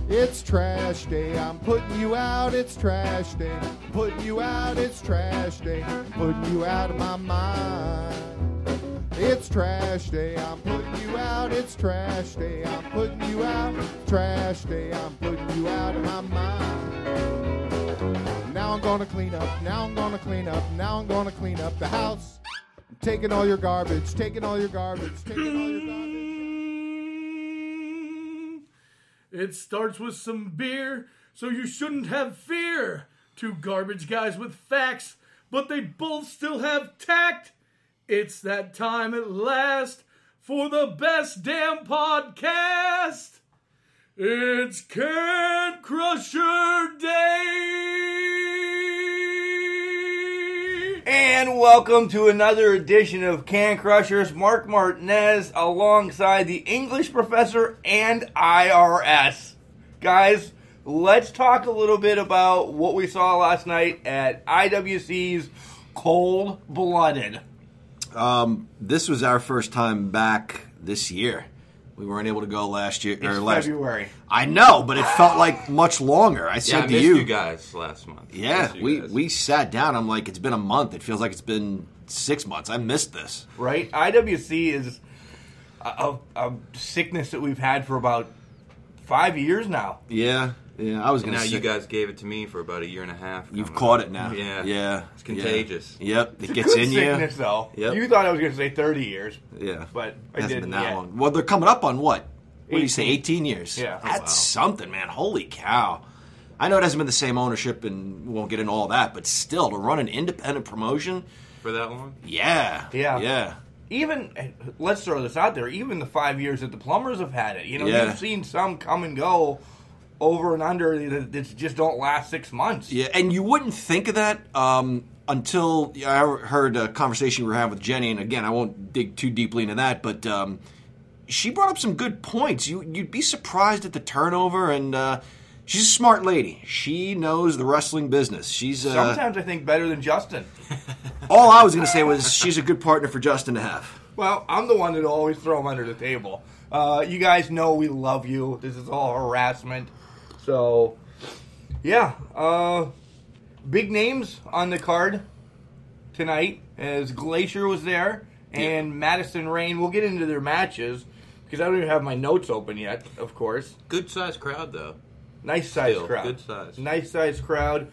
It's trash day, I'm putting you out, it's trash day. I'm putting you out, it's trash day. I'm putting you out of my mind. It's trash day, I'm putting you out, it's trash day. I'm putting you out, trash day. I'm putting you out of my mind. Now I'm gonna clean up, now I'm gonna clean up, now I'm gonna clean up the house. I'm taking all your garbage, taking all your garbage, taking all your garbage. It starts with some beer, so you shouldn't have fear. Two garbage guys with facts, but they both still have tact. It's that time at last for the best damn podcast. It's Can Crusher Day! And welcome to another edition of Can Crushers. Mark Martinez alongside the English professor and IRS. Guys, let's talk a little bit about what we saw last night at IWC's Cold Blooded. This was our first time back this year. We weren't able to go last year. February. I know, but it felt like much longer. I said I to missed you guys last month. Yeah, we sat down. I'm like, it's been a month. It feels like it's been 6 months. I missed this. Right? IWC is a sickness that we've had for about 5 years now. Yeah, I was going to say. Now you guys gave it to me for about a year and a half. You've caught it now. Yeah. It's contagious. Yeah. Yep, It's it gets a good in sickness, you. though. Yep. You thought I was going to say 30 years. Yeah. But I Hasn't didn't been that yet. long. Well, they're coming up on what? What do you say, 18. 18 years? Yeah. That's something, man. Holy cow. I know it hasn't been the same ownership, and we won't get into all that, but still, to run an independent promotion. For that long? Yeah. Even, let's throw this out there, even the 5 years that the Plumbers have had it. You know, you've seen some come and go over and under that just don't last 6 months. Yeah, and you wouldn't think of that until I heard a conversation we were having with Jenny, and again, I won't dig too deeply into that, but she brought up some good points. You'd be surprised at the turnover, and she's a smart lady. She knows the wrestling business. She's Sometimes I think better than Justin. All I was going to say was she's a good partner for Justin to have. Well, I'm the one that'll always throw him under the table. You guys know we love you. This is all harassment. So, yeah. Big names on the card tonight as Glacier was there and Madison, Rayne. We'll get into their matches because I don't even have my notes open yet, of course. Good sized crowd, though. Nice sized crowd. Good size. Nice sized crowd.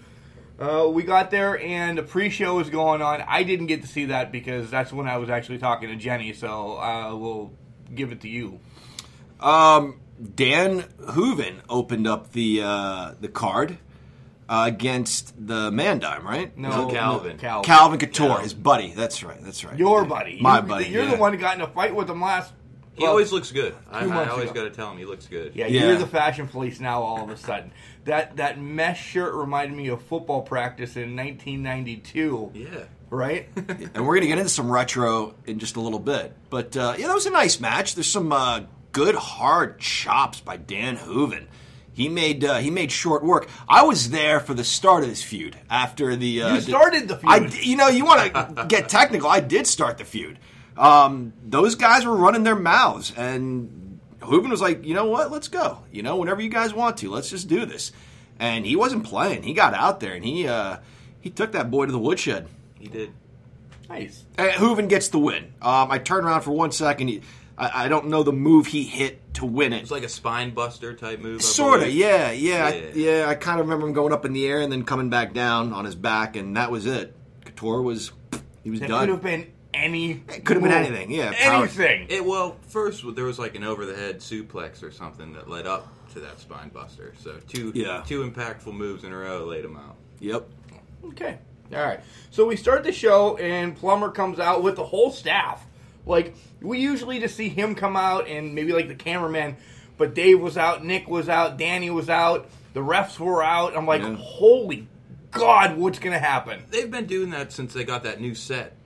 We got there and the pre-show was going on. I didn't get to see that because that's when I was actually talking to Jenny, so we'll give it to you. Dan Hooven opened up the card against the Mandime, right? No, Calvin. Calvin Couture, his buddy. That's right. Your buddy. My buddy. You're the one who got in a fight with him last. He always looks good. I months always ago. got to tell him he looks good. Yeah, you're the fashion police now all of a sudden. That mesh shirt reminded me of football practice in 1992. Yeah. Right? And we're going to get into some retro in just a little bit. But, that was a nice match. There's some good, hard chops by Dan Hooven. He made short work. I was there for the start of this feud. After the you started the feud. you want to get technical. I did start the feud. Those guys were running their mouths, and Hooven was like, you know what, let's go. Whenever you guys want to, let's just do this. And he wasn't playing. He got out there, and he took that boy to the woodshed. He did. Nice. And Hooven gets the win. I turned around for 1 second. I don't know the move he hit to win it. It's like a spine buster type move. Sort of, yeah. I kind of remember him going up in the air and then coming back down on his back, and that was it. Couture was done. Could have been any. It could have been anything, yeah. Anything. First there was like an over-the-head suplex or something that led up to that spine buster. So two impactful moves in a row laid him out. Yep. Okay. All right. So we start the show, and Plumber comes out with the whole staff. Like, we usually just see him come out and maybe like the cameraman, but Dave was out, Nick was out, Danny was out, the refs were out. I'm like, holy God, what's going to happen? They've been doing that since they got that new set.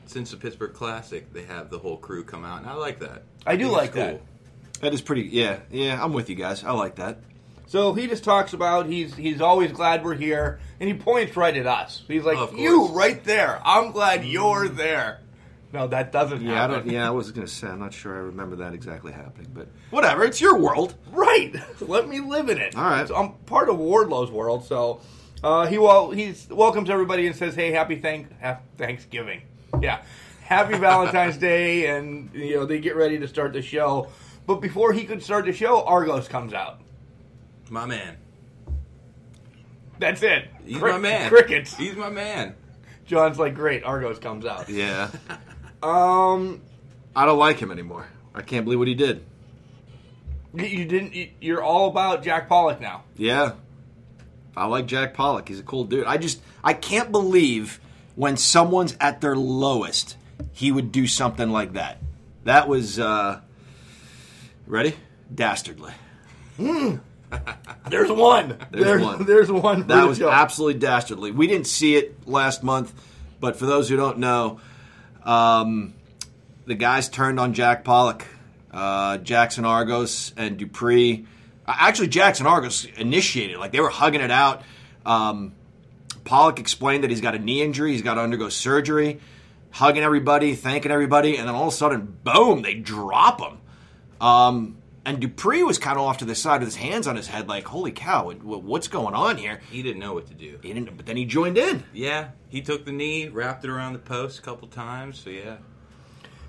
Since the Pittsburgh Classic, they have the whole crew come out, and I like that. I do like that. That is pretty, yeah, I'm with you guys. I like that. So he just talks about he's always glad we're here, and he points right at us. He's like, you right there. I'm glad you're there. No, that doesn't happen. I was going to say, I'm not sure I remember that exactly happening, but whatever. It's your world. Right. Let me live in it. All right. So I'm part of Wardlow's world, so he welcomes everybody and says, "Hey, happy Thanksgiving." Yeah. Happy Valentine's Day, and they get ready to start the show. But before he could start the show, Argos comes out. My man. That's it. He's my man. Crickets. He's my man. John's like, great, Argos comes out. Yeah. I don't like him anymore. I can't believe what he did. You didn't. You're all about Jack Pollock now. Yeah. I like Jack Pollock. He's a cool dude. I can't believe when someone's at their lowest, he would do something like that. That was, ready? Dastardly. There's one. There's one. That was absolutely dastardly. We didn't see it last month, but for those who don't know, the guys turned on Jack Pollock. Jackson Argos and Dupree. Actually, Jackson Argos initiated. Like, they were hugging it out. Pollock explained that he's got a knee injury. He's got to undergo surgery. Hugging everybody, thanking everybody. And then all of a sudden, boom, they drop him. And Dupree was kind of off to the side with his hands on his head like, holy cow, what's going on here? He didn't know what to do. But then he joined in. Yeah, he took the knee, wrapped it around the post a couple times, so yeah.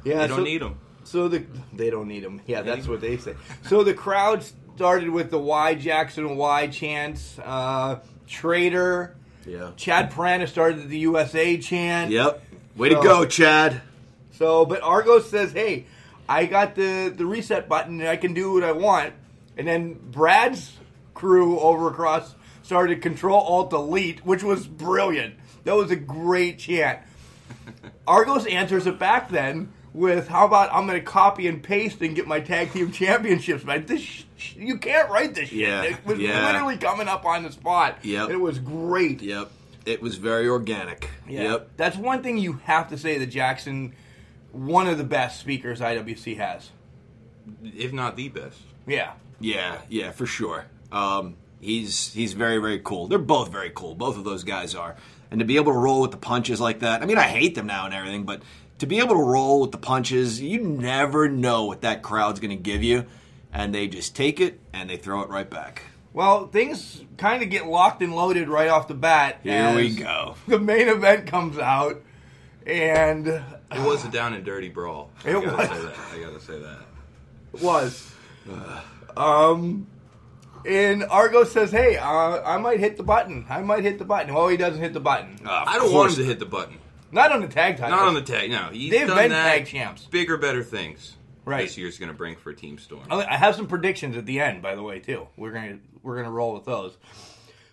Yeah, they don't need him. So they don't need him. Yeah, that's what they say. So the crowd started with the "Why Jackson, why" chants. Trader. Yeah. Chad Prana started the USA chant. Yep. Way to go, Chad. But Argos says, hey, I got the reset button and I can do what I want. And then Brad's crew over across started Control-Alt-Delete, which was brilliant. That was a great chant. Argos answers it back then with, how about I'm going to copy and paste and get my tag team championships, man. You can't write this shit. Yeah. It was literally coming up on the spot. Yep. It was great. Yep. It was very organic. Yeah. Yep. That's one thing you have to say that Jackson, one of the best speakers IWC has. If not the best. Yeah. Yeah, for sure. He's very, very cool. They're both very cool. Both of those guys are. And to be able to roll with the punches like that, I mean, I hate them now and everything, but to be able to roll with the punches, you never know what that crowd's going to give you, and they just take it and they throw it right back. Well, things kind of get locked and loaded right off the bat. Here we go. The main event comes out, and it was a down and dirty brawl. I gotta say that. It was. And Argos says, hey, I might hit the button. Well, he doesn't hit the button. I don't want him to hit the button. Not on the tag titles. Not on the tag, no. They've been tag champs. Bigger, better things. Right. This year's going to bring for Team Storm. I have some predictions at the end, by the way, too. We're gonna roll with those.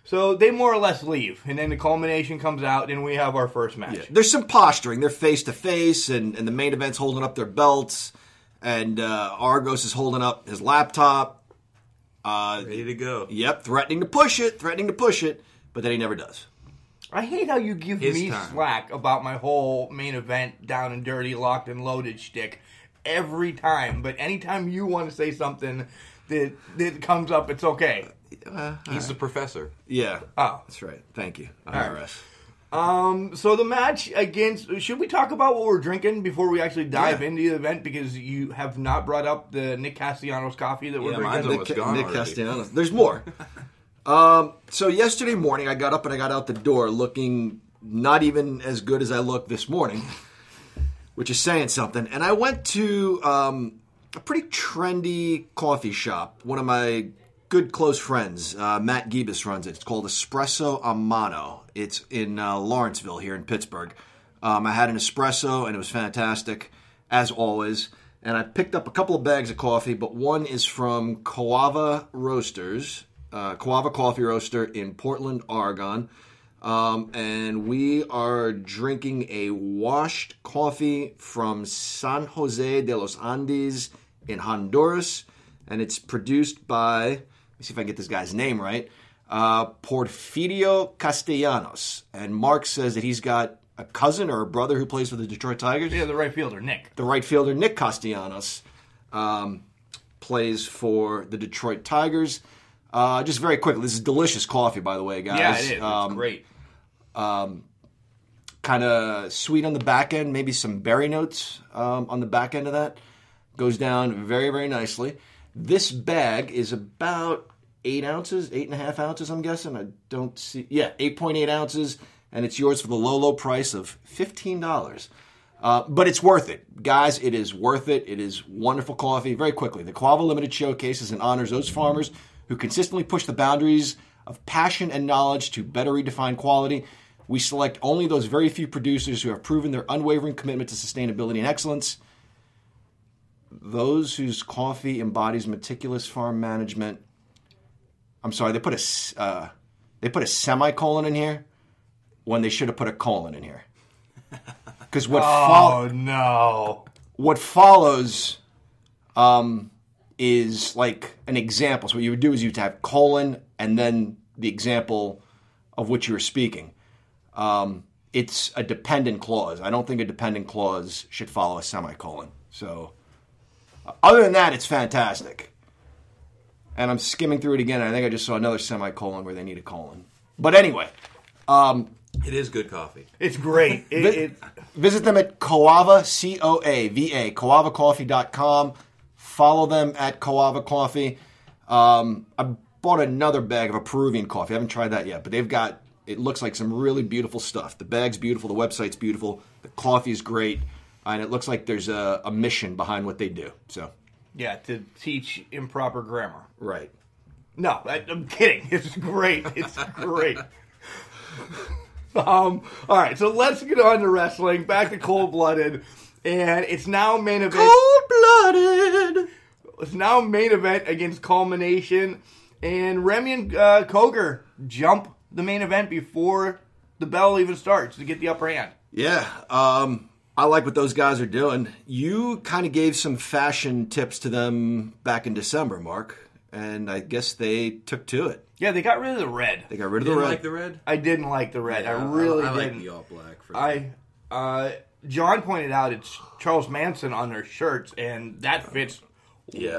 So they more or less leave, and then the culmination comes out, and we have our first match. Yeah. There's some posturing. They're face to face, and the main event's holding up their belts, and Argos is holding up his laptop. Ready to go. Yep, threatening to push it, but then he never does. I hate how you give me slack about my whole main event down and dirty, locked and loaded shtick every time. But anytime you want to say something that comes up, it's okay. He's the professor. Yeah. Oh. That's right. Thank you, IRS. Right. So the match against... Should we talk about what we're drinking before we actually dive into the event? Because you have not brought up the Nick Castellanos coffee that we're drinking. Mine's almost gone Nick already. Castellanos. There's more. So yesterday morning, I got up and I got out the door looking not even as good as I looked this morning, which is saying something. And I went to a pretty trendy coffee shop. One of my good close friends, Matt Gibas, runs it. It's called Espresso a Mano. It's in Lawrenceville here in Pittsburgh. I had an espresso, and it was fantastic, as always. And I picked up a couple of bags of coffee, but one is from Coava Roasters, Coava Coffe Roaster in Portland, Oregon. And we are drinking a washed coffee from San Jose de los Andes in Honduras. And it's produced by, let me see if I can get this guy's name right, Porfirio Castellanos. And Mark says that he's got a cousin or a brother who plays for the Detroit Tigers. Yeah, the right fielder, Nick. The right fielder, Nick Castellanos, plays for the Detroit Tigers. Just very quickly, this is delicious coffee, by the way, guys. Yeah, it is. It's great. Kind of sweet on the back end, maybe some berry notes on the back end of that. Goes down very, very nicely. This bag is about 8 ounces, 8.5 ounces, I'm guessing. I don't see. Yeah, 8.8 ounces, and it's yours for the low, low price of $15. But it's worth it. Guys, it is worth it. It is wonderful coffee. Very quickly, the Coava Limited showcases and honors those farmers who consistently push the boundaries of passion and knowledge to better redefine quality. We select only those very few producers who have proven their unwavering commitment to sustainability and excellence. Those whose coffee embodies meticulous farm management. I'm sorry, they put a semicolon in here when they should have put a colon in here. Because what follows is like an example. So what you would do is you'd have colon and then the example of which you were speaking. It's a dependent clause. I don't think a dependent clause should follow a semicolon. So other than that, it's fantastic. And I'm skimming through it again, and I think I just saw another semicolon where they need a colon. But anyway. It is good coffee. It's great. Visit them at Coava, C-O-A-V-A, coavacoffee.com. Follow them at Coava Coffe. I bought another bag of a Peruvian coffee. I haven't tried that yet, but they've got, it looks like some really beautiful stuff. The bag's beautiful. The website's beautiful. The coffee's great. And it looks like there's a mission behind what they do. So, yeah, to teach improper grammar. Right. No, I'm kidding. It's great. It's great. All right, so let's get on to wrestling. Back to Cold-Blooded. And it's now main event. Cold-Blooded! It's now main event against Culmination. And Remy and Koger jump the main event before the bell even starts to get the upper hand. Yeah, I like what those guys are doing. You kind of gave some fashion tips to them back in December, Mark. And I guess they took to it. Yeah, they got rid of the red. They got rid of the red. Like the red? I didn't like the red. Yeah, I really I didn't. like the all black. For John pointed out it's Charles Manson on their shirts, and that fits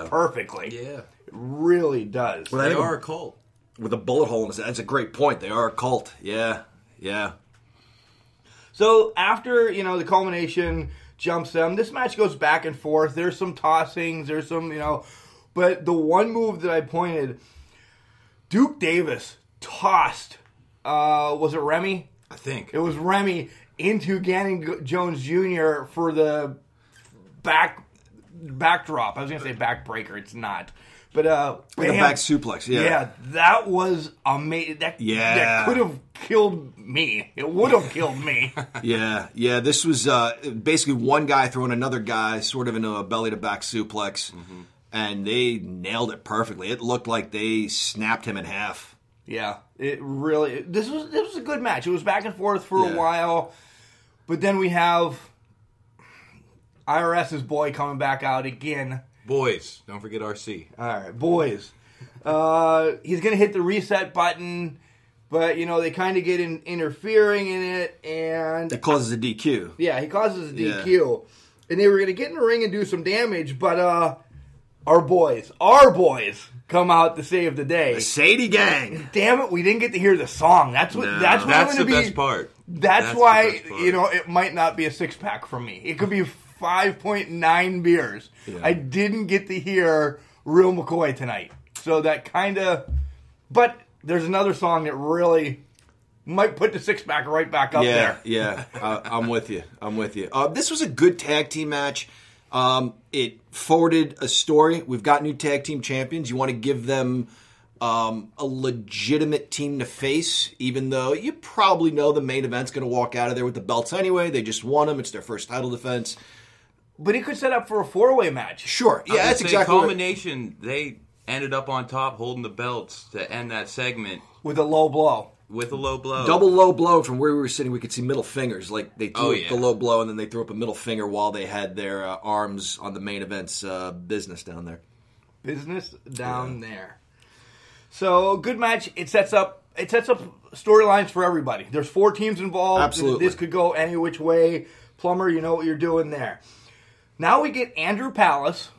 perfectly. Yeah. It really does. Well, they are a cult. With a bullet hole in it. That's a great point. They are a cult. Yeah. Yeah. So after, the Culmination jumps them, this match goes back and forth. There's some tossings. There's some, But the one move that I pointed, Duke Davis tossed, was it Remy? I think. It was Remy into Gannon Jones Jr. for the backdrop. I was going to say backbreaker. It's not. But like a back suplex, yeah. Yeah, that was amazing. That could have killed me. It would have killed me. Yeah. This was basically one guy throwing another guy sort of into a belly-to-back suplex. Mm-hmm. And they nailed it perfectly. It looked like they snapped him in half. Yeah, it really. This was a good match. It was back and forth for a while, but then we have IRS's boy coming back out again. Boys, don't forget RC. All right, boys. He's gonna hit the reset button, but they kind of get interfering in it, and it causes a DQ. Yeah, he causes a DQ, and they were gonna get in the ring and do some damage, but Our boys come out to save the day. The Sadie Gang. Damn it, we didn't get to hear the song. That's the best part. That's why, it might not be a 6-pack for me. It could be 5.9 beers. Yeah. I didn't get to hear Real McCoy tonight. So that kind of... But there's another song that really might put the 6-pack right back up there. Yeah, I'm with you. This was a good tag team match. It forwarded a story. We've got new tag team champions. You want to give them a legitimate team to face, even though you probably know the main event's going to walk out of there with the belts anyway. They just won them. It's their first title defense. But it could set up for a 4-way match. Sure. Yeah, that's exactly Culmination, they ended up on top holding the belts to end that segment. With a low blow. Double low blow from where we were sitting. We could see middle fingers. Like they threw up the low blow, and then they threw up a middle finger while they had their arms on the main event's business down there. There. So good match. It sets up storylines for everybody. There's 4 teams involved. Absolutely. This could go any which way. Plumber, you know what you're doing there. Now we get Andrew Palace,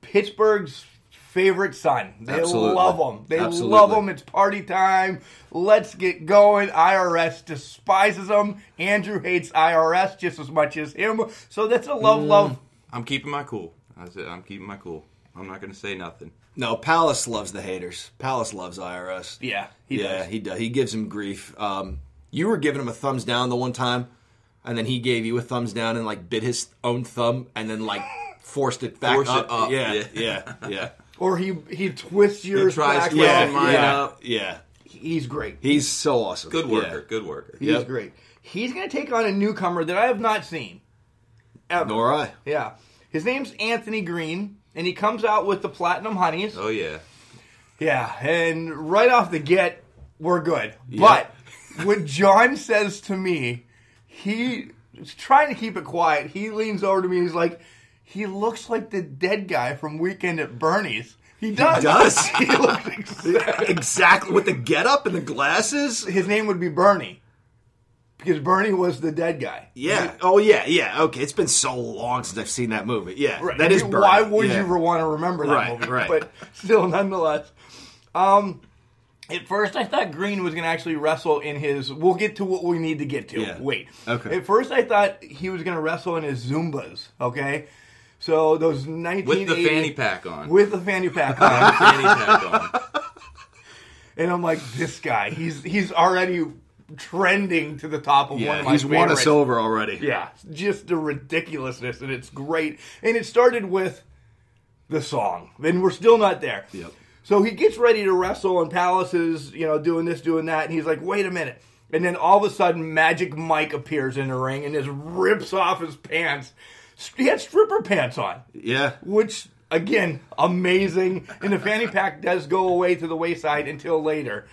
Pittsburgh's favorite son. They love him. They love him. It's party time. Let's get going. IRS despises him. Andrew hates IRS just as much as him. So that's a love. I'm keeping my cool. That's it. I'm keeping my cool. I'm not going to say nothing. No, Palace loves the haters. Palace loves IRS. Yeah, he does. He does. He gives him grief. You were giving him a thumbs down the one time, and then he gave you a thumbs down and like bit his own thumb and then like forced it back up. Yeah. Or he twists yours back. Twisting mine up. Yeah. He's great. He's so awesome. Good worker. Good worker. He's great. He's going to take on a newcomer that I have not seen. Ever. Nor I. Yeah. His name's Anthony Green, and he comes out with the Platinum Honeys. Oh, yeah. Yeah, and right off the get, we're good. Yeah. But when John says to me, he's trying to keep it quiet. He leans over to me and he's like, he looks like the dead guy from Weekend at Bernie's. He does. He does. He looks exactly with the getup and the glasses. His name would be Bernie. Because Bernie was the dead guy. Yeah. Right? Oh, yeah. Okay, it's been so long since I've seen that movie. Yeah, right. That is Bernie. Why would you ever want to remember that movie? Right. But still, nonetheless. At first, I thought Green was going to actually wrestle in his... We'll get to what we need to get to. Yeah. Wait. Okay. At first, I thought he was going to wrestle in his Zumbas, okay? So, those 1980... With the fanny pack on. With the fanny pack on. Fanny pack on. And I'm like, this guy, he's already trending to the top of one of my he's favorites. won us over already. Yeah, just the ridiculousness, and it's great. And it started with the song. Then we're still not there. Yep. So he gets ready to wrestle, and Palace is, doing this, doing that, and he's like, wait a minute. And then all of a sudden, Magic Mike appears in the ring and just rips off his pants. He had stripper pants on. Yeah. Which, again, amazing. And the fanny pack does go away to the wayside until later.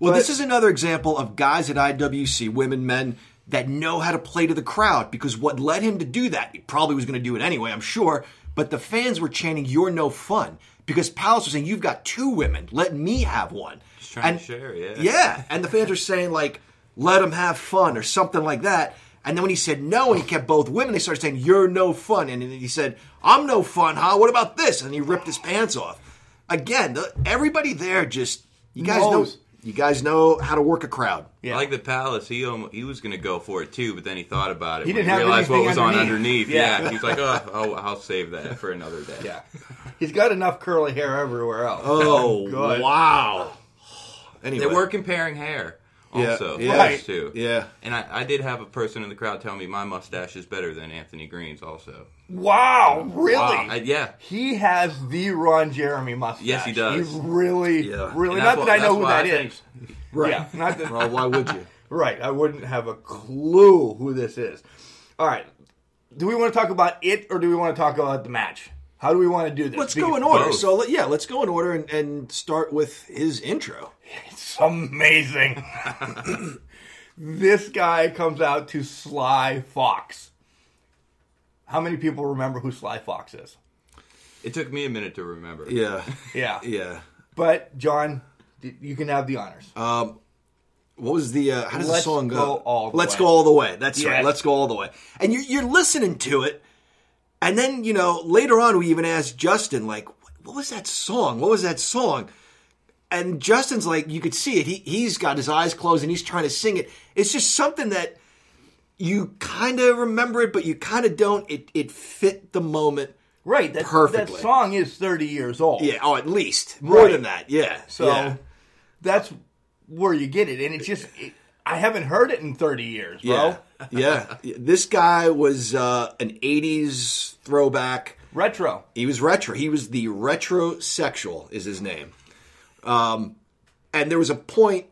Well, this is another example of guys at IWC, women, men, that know how to play to the crowd, because what led him to do that, he probably was going to do it anyway, I'm sure, but the fans were chanting, "You're no fun," because Palace was saying, "You've got two women, let me have one." Just trying to share, yeah. Yeah, and the fans were saying, like, "Let him have fun," or something like that. And then when he said no and he kept both women, they started saying, "You're no fun." And then he said, "I'm no fun, huh? What about this?" And he ripped his pants off. Again, everybody there just, you guys know how to work a crowd. Yeah. I like the Palace. He was going to go for it too, but then he thought about it. He when didn't have realized what anything was on underneath. underneath. Yeah. He's like, I'll save that for another day. Yeah. He's got enough curly hair everywhere else. Oh, good. Wow. Anyway. They were comparing hair also. Yeah. Right. Too. Yeah. And I did have a person in the crowd tell me my mustache is better than Anthony Green's also. Wow, really? Wow. Yeah. He has the Ron Jeremy mustache. Yes, he does. He's really. And Not that I know who that I is. Right. Yeah, not that, Well, why would you? right. I wouldn't have a clue who this is. All right. Do we want to talk about it, or do we want to talk about the match? How do we want to do this? Let's go in order. both. So, let's go in order and start with his intro. It's amazing. This guy comes out to Sly Fox. How many people remember who Sly Fox is? It took me a minute to remember. Yeah. Yeah. Yeah. But, John, you can have the honors. What was the, how does the Let's song go? Go All the Let's Way. Go All the Way. That's Yes. right. Let's Go All the Way. And you're listening to it, and then, later on we even asked Justin, like, what was that song? What was that song? And Justin's like, you could see it. He's got his eyes closed and he's trying to sing it. It's just something that you kind of remember it, but you kind of don't. It fit the moment. Right. Perfectly. That song is 30 years old. Yeah. Oh, at least. More Right. than that. Yeah. So yeah. that's where you get it. And it's just, I haven't heard it in 30 years, bro. Yeah. This guy was an 80s throwback. Retro. He was retro. He was the Retrosexual is his name. And there was a point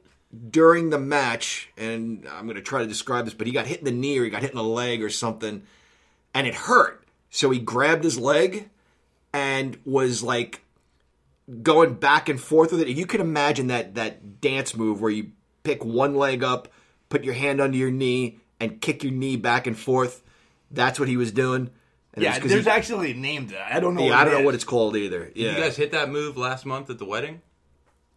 during the match, and I'm going to try to describe this, but he got hit in the knee or he got hit in the leg or something, and it hurt. So he grabbed his leg and was like going back and forth with it. If you can imagine that dance move where you pick one leg up, put your hand under your knee, and kick your knee back and forth, that's what he was doing. And Yeah, there's actually a name to that. I don't know. I don't know what it's called either. Yeah. Did you guys hit that move last month at the wedding?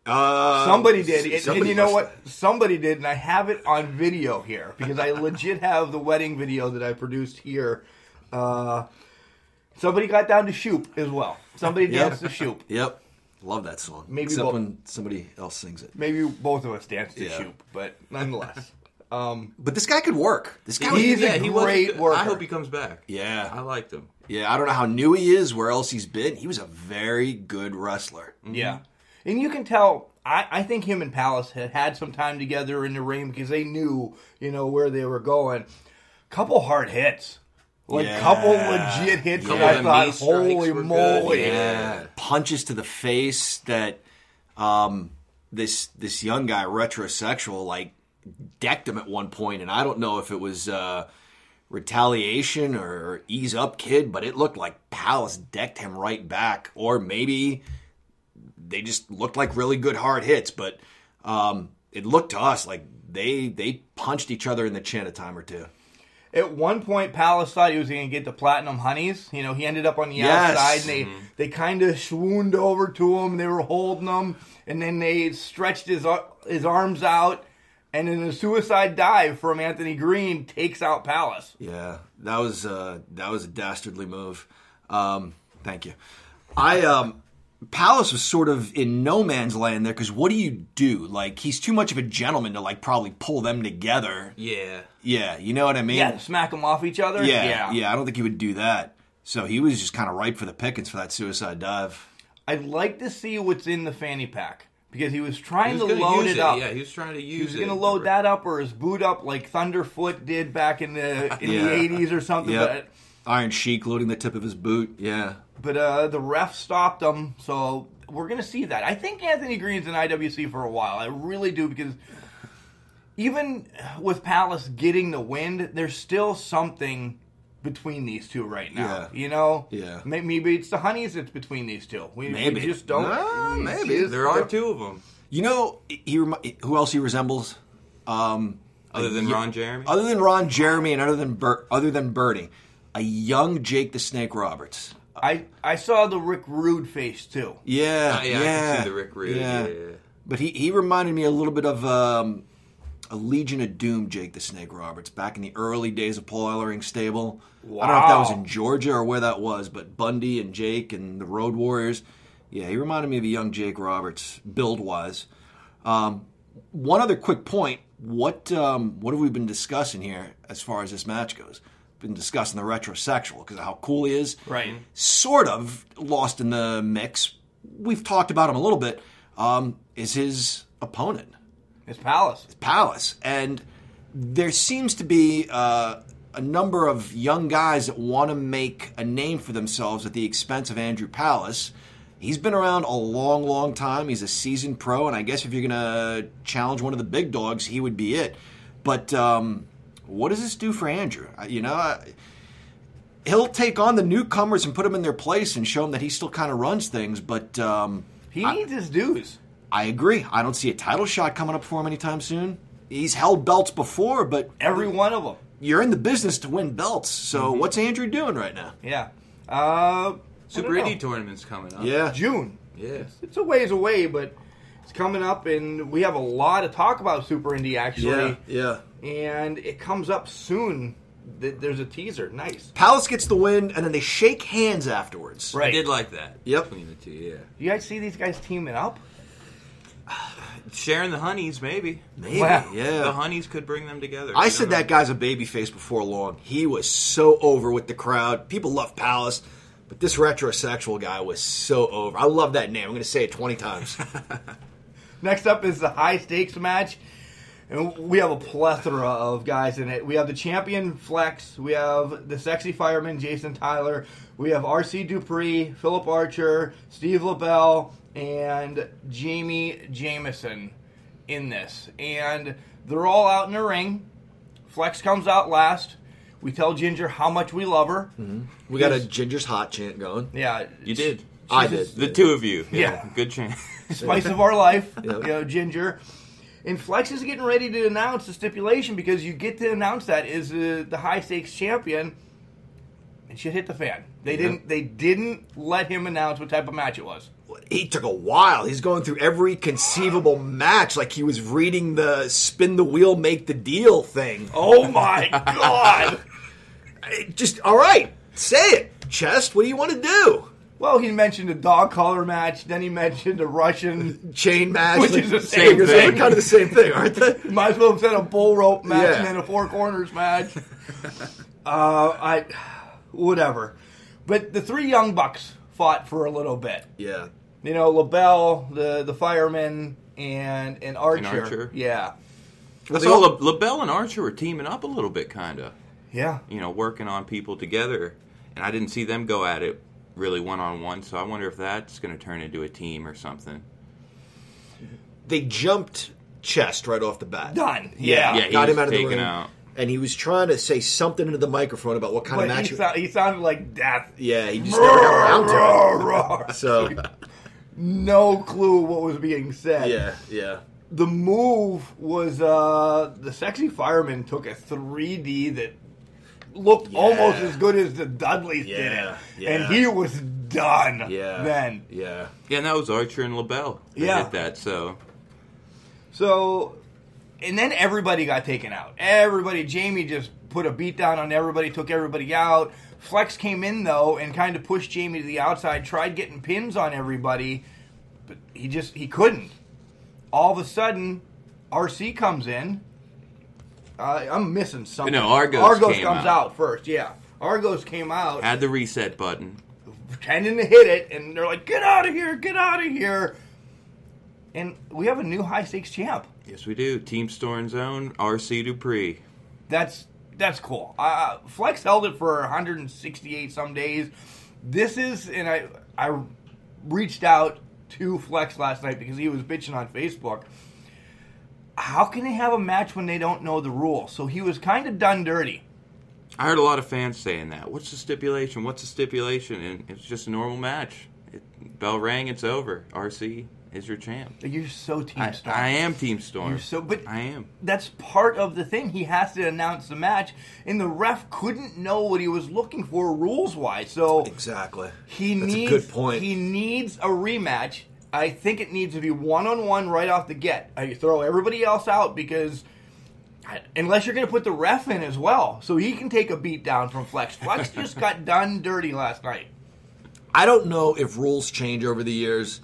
Somebody did. And you know must what? Somebody did, and I have it on video here because I legit have the wedding video that I produced here. Somebody got down to Shoop as well. Somebody danced to Shoop. Yep. Love that song. Maybe Except both. when somebody else sings it. Maybe both of us danced to Yeah. Shoop, but nonetheless. But this guy could work. This guy He's was, a great worker. I hope he comes back. Yeah. I liked him. Yeah, I don't know how new he is, where else he's been. He was a very good wrestler. Yeah. And you can tell, I think him and Palace had some time together in the ring because they knew, where they were going. Couple hard hits. Couple legit hits that I thought, holy moly. Yeah. Punches to the face that this young guy, Retrosexual, decked him at one point, and I don't know if it was retaliation or ease up kid, but it looked like Palace decked him right back, or maybe they just looked like really good hard hits, but it looked to us like they punched each other in the chin a time or two. At one point, Palace thought he was going to get the Platinum Honeys. He ended up on the outside, and they kind of swooned over to him. They were holding him, and then they stretched his arms out, and then a suicide dive from Anthony Green takes out Palace. Yeah, that was a dastardly move. Thank you. Palace was sort of in no man's land there, because what do you do? He's too much of a gentleman to, probably pull them together. Yeah. Yeah, you know what I mean? Yeah, smack them off each other? Yeah, I don't think he would do that. So he was just kind of ripe for the pickings for that suicide dive. I'd like to see what's in the fanny pack, because he was trying to load it up. Yeah, he was trying to use it. He was going to load that up or his boot up like Thunderfoot did back in the 80s or something. Yep. Iron Sheik loading the tip of his boot, yeah. But the ref stopped him, so we're going to see that. I think Anthony Green's in IWC for a while. I really do, because even with Palace getting the win, there's still something between these two right now. Yeah. Maybe it's the Honeys that's between these two. We just don't. Maybe. There are two of them. Who else he resembles? Other than Ron Jeremy? Other than Ron Jeremy and other than Bernie. A young Jake the Snake Roberts. I saw the Rick Rude face, too. Yeah. I can see the Rick Rude. Yeah. But he reminded me a little bit of a Legion of Doom Jake the Snake Roberts back in the early days of Paul Ellering's stable. Wow. I don't know if that was in Georgia or where that was, but Bundy and Jake and the Road Warriors. Yeah, he reminded me of a young Jake Roberts, build-wise. One other quick point. What have we been discussing here as far as this match goes? Been discussing the Retrosexual because of how cool he is. Right. Sort of lost in the mix. We've talked about him a little bit. Is his opponent. It's Palace. And there seems to be a number of young guys that want to make a name for themselves at the expense of Andrew Palace. He's been around a long, long time. He's a seasoned pro, and I guess if you're going to challenge one of the big dogs, he would be it. But what does this do for Andrew? He'll take on the newcomers and put them in their place and show them that he still kind of runs things, but he needs his dues. I agree. I don't see a title shot coming up for him anytime soon. He's held belts before, but every one of them. You're in the business to win belts, so what's Andrew doing right now? Yeah. Super Indie tournament's coming up. Yeah. June. Yes. It's a ways away, but it's coming up, and we have a lot to talk about Super Indie, actually. Yeah. And it comes up soon. There's a teaser. Nice. Palace gets the win, and then they shake hands afterwards. Right. I did like that. Yep. Between the two, yeah. You guys see these guys teaming up? Sharing the Honeys, maybe. Yeah. The Honeys could bring them together. I said that guy's a babyface before long. He was so over with the crowd. People love Palace, but this Retrosexual guy was so over. I love that name. I'm going to say it 20 times. Next up is the high stakes match. And we have a plethora of guys in it. We have the champion Flex. We have the sexy fireman Jason Tyler. We have R.C. Dupree, Philip Archer, Steve LaBelle, and Jamie Jameson in this. And they're all out in the ring. Flex comes out last. We tell Ginger how much we love her. Mm-hmm. We got a Ginger's Hot chant going. Yeah. You did. I did. The two of you. Yeah. Good chant. Spice of our life, Ginger. And Flex is getting ready to announce the stipulation because you get to announce that is the high stakes champion, and shit hit the fan. They didn't let him announce what type of match it was. He took a while. He's going through every conceivable match like he was reading the spin the wheel, make the deal thing. Oh my God! Just all right, say it, Chest. What do you want to do? Well, he mentioned a dog collar match. Then he mentioned a Russian chain match, which is the same thing. They're kind of the same thing, aren't they? Might as well have said a bull rope match and then a four corners match. Whatever. But the three Young Bucks fought for a little bit. Yeah. You know, LaBelle, the fireman, and Archer. And Archer. Yeah. I saw LaBelle and Archer were teaming up a little bit, kind of. Yeah. You know, working on people together. And I didn't see them go at it really one-on-one, so I wonder if that's going to turn into a team or something. They jumped Chest right off the bat. Done. Yeah, Yeah. he Got was him out of the taken ring. out. And he was trying to say something into the microphone about what kind of match. He sounded like death. Yeah, he just never got around to it. So, No clue what was being said. yeah. The move was the sexy fireman took a 3D that looked almost as good as the Dudleys did it. Yeah. And he was done then. Yeah. Yeah, and that was Archer and LaBelle that did that, so... So, and then everybody got taken out. Jamie just put a beat down on everybody, took everybody out. Flex came in, though, and kind of pushed Jamie to the outside, tried getting pins on everybody, but he couldn't. All of a sudden, RC comes in. I'm missing something. No, Argos comes out first, yeah. Argos came out. Had the reset button. Pretending to hit it, and they're like, get out of here, get out of here. And we have a new high-stakes champ. Yes, we do. Team Storm's own RC Dupree. That's cool. Flex held it for 168 some days. This is, and I reached out to Flex last night because he was bitching on Facebook. How can they have a match when they don't know the rules? So he was kind of done dirty. I heard a lot of fans saying that. What's the stipulation? What's the stipulation? And it's just a normal match. Bell rang, it's over. RC is your champ. You're so Team Storm. I am Team Storm. But I am. That's part of the thing. He has to announce the match, and the ref couldn't know what he was looking for rules-wise. So Exactly. That's a good point. He needs a rematch. I think it needs to be one-on-one right off the get. You throw everybody else out because unless you're going to put the ref in as well, so he can take a beat down from Flex. Flex just got done dirty last night. I don't know if rules change over the years.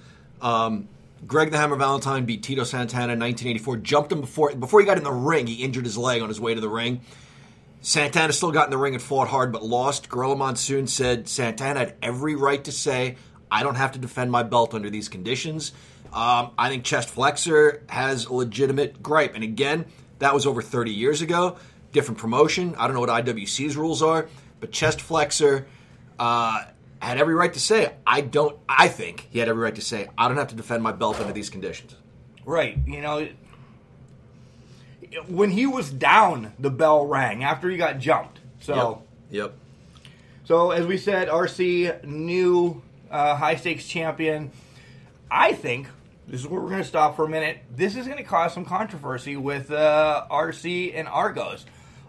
Greg the Hammer Valentine beat Tito Santana in 1984. Jumped him before he got in the ring. He injured his leg on his way to the ring. Santana still got in the ring and fought hard, but lost. Gorilla Monsoon said Santana had every right to say, I don't have to defend my belt under these conditions. I think Chest Flexor has a legitimate gripe. And again, that was over 30 years ago. Different promotion. I don't know what IWC's rules are, but Chest Flexor had every right to say, I think he had every right to say, I don't have to defend my belt under these conditions. Right. You know, when he was down, the bell rang after he got jumped. So, Yep. So as we said, RC, new high-stakes champion. I think, this is where we're going to stop for a minute, this is going to cause some controversy with RC and Argos.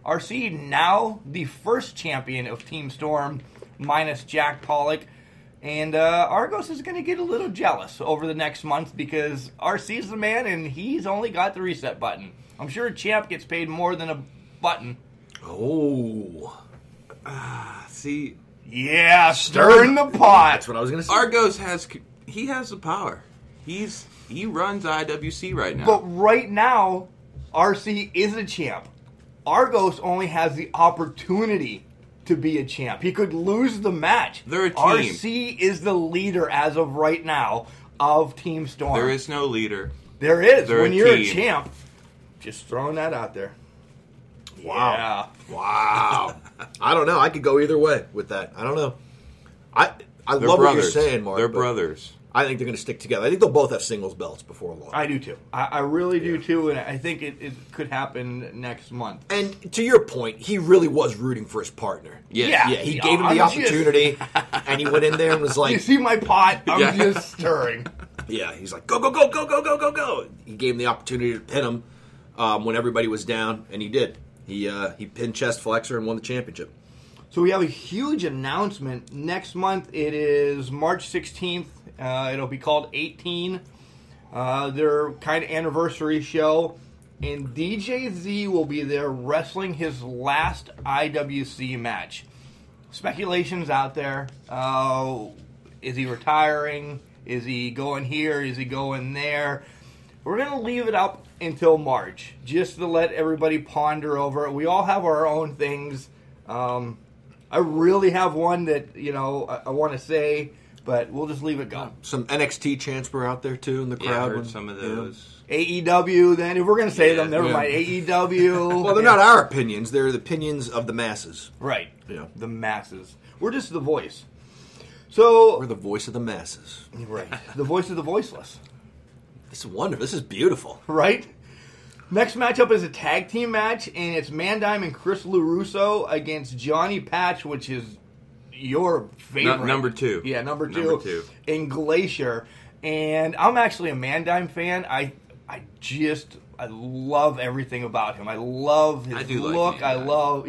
RC now the first champion of Team Storm, minus Jack Pollock. And Argos is going to get a little jealous over the next month because RC's the man and he's only got the reset button. I'm sure a champ gets paid more than a button. Oh. See, yeah, stirring the pot. That's what I was going to say. Argos has the power. He runs IWC right now. But right now, RC is a champ. Argos only has the opportunity to be a champ. He could lose the match. They're a team. RC is the leader as of right now of Team Storm. There is no leader. There is. They're when a you're team. a champ, just throwing that out there. Wow. Wow. I don't know. I could go either way with that. I don't know. I They're love brothers. what you're saying, Mark. They're but brothers. I think they're going to stick together. I think they'll both have singles belts before long. I do too. I really do too, and I think it could happen next month. And to your point, he really was rooting for his partner. Yeah. Yeah, he gave him the opportunity, and he went in there and was You like, see my pot? I'm Yeah. just stirring. yeah, he's like, go, go, go, go, go, go, go, go. He gave him the opportunity to pin him when everybody was down, and he did. He pinned Chest Flexor and won the championship. So we have a huge announcement. Next month, it is March 16th. It'll be called 18. Their kind of anniversary show. And DJ Z will be there wrestling his last IWC match. Speculation's out there. Is he retiring? Is he going here? Is he going there? We're going to leave it up until March, just to let everybody ponder over it. We all have our own things. I really have one that, I want to say, but we'll just leave it go. Some NXT chants were out there, too, in the Yeah, I crowd. heard some of those. AEW, then, if we're going to say them, never mind. AEW. Well, they're not our opinions. They're the opinions of the masses. Right. Yeah. The masses. We're just the voice. So We're the voice of the masses. Right. The voice of the voiceless. This is wonderful. This is beautiful. Right? Next matchup is a tag team match, and it's Mandime and Chris LaRusso against Johnny Patch, which is your favorite. Number 2. Yeah, number two. Number 2. In Glacier. And I'm actually a Mandime fan. I love everything about him. I love his look. I love,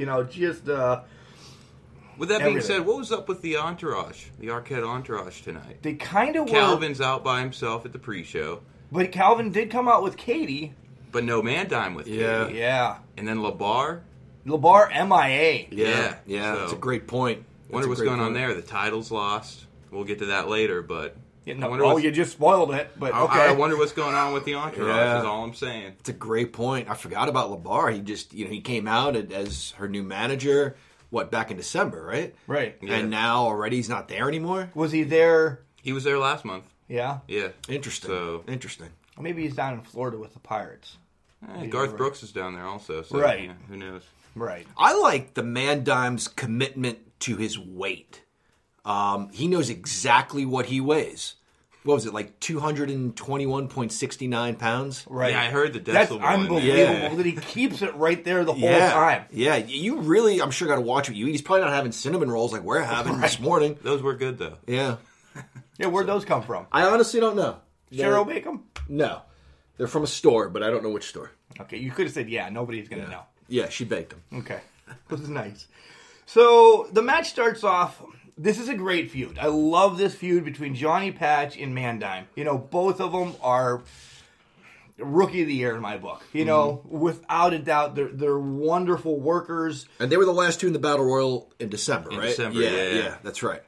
With that being everything. said, what was up with the entourage, the Arquette entourage tonight? They kind of were. Calvin's out by himself at the pre-show, But Calvin did come out with Katie. but no Mandime with Yeah. Katie. Yeah. And then LeBar. LeBar MIA. Yeah. That's a So, great point. Wonder what's going on there. The title's lost. We'll get to that later, but Yeah, I no, wonder what's- you just spoiled it. But okay. I wonder what's going on with the entourage. Yeah. Is all I'm saying. It's a great point. I forgot about LeBar. He just, he came out as her new manager, back in December, right? Right. Yeah. And now already he's not there anymore? Was he there? He was there last month. Yeah. Yeah. Interesting. So- Interesting. Or maybe he's down in Florida with the Pirates. Garth Brooks is down there also. So, Right. yeah, who knows? Right. I like the Mandime's commitment to his weight. He knows exactly what he weighs. What was it, like 221.69 pounds? Right. Yeah, I heard the That's decibel one. unbelievable Yeah. that he keeps it right there the whole Yeah. time. Yeah, you really, I'm sure, got to watch what you eat. He's probably not having cinnamon rolls like we're having this morning. Those were good, though. Yeah. Yeah, where'd those come from? I honestly don't know. Cheryl bake them? No. They're from a store, but I don't know which store. Okay, you could have said, yeah, nobody's going to know. Yeah, she baked them. Okay. This is nice. So the match starts off. This is a great feud. I love this feud between Johnny Patch and Mandime. Both of them are rookie of the year in my book. Without a doubt, they're wonderful workers. And they were the last two in the Battle Royal in December, right? December, yeah. That's right.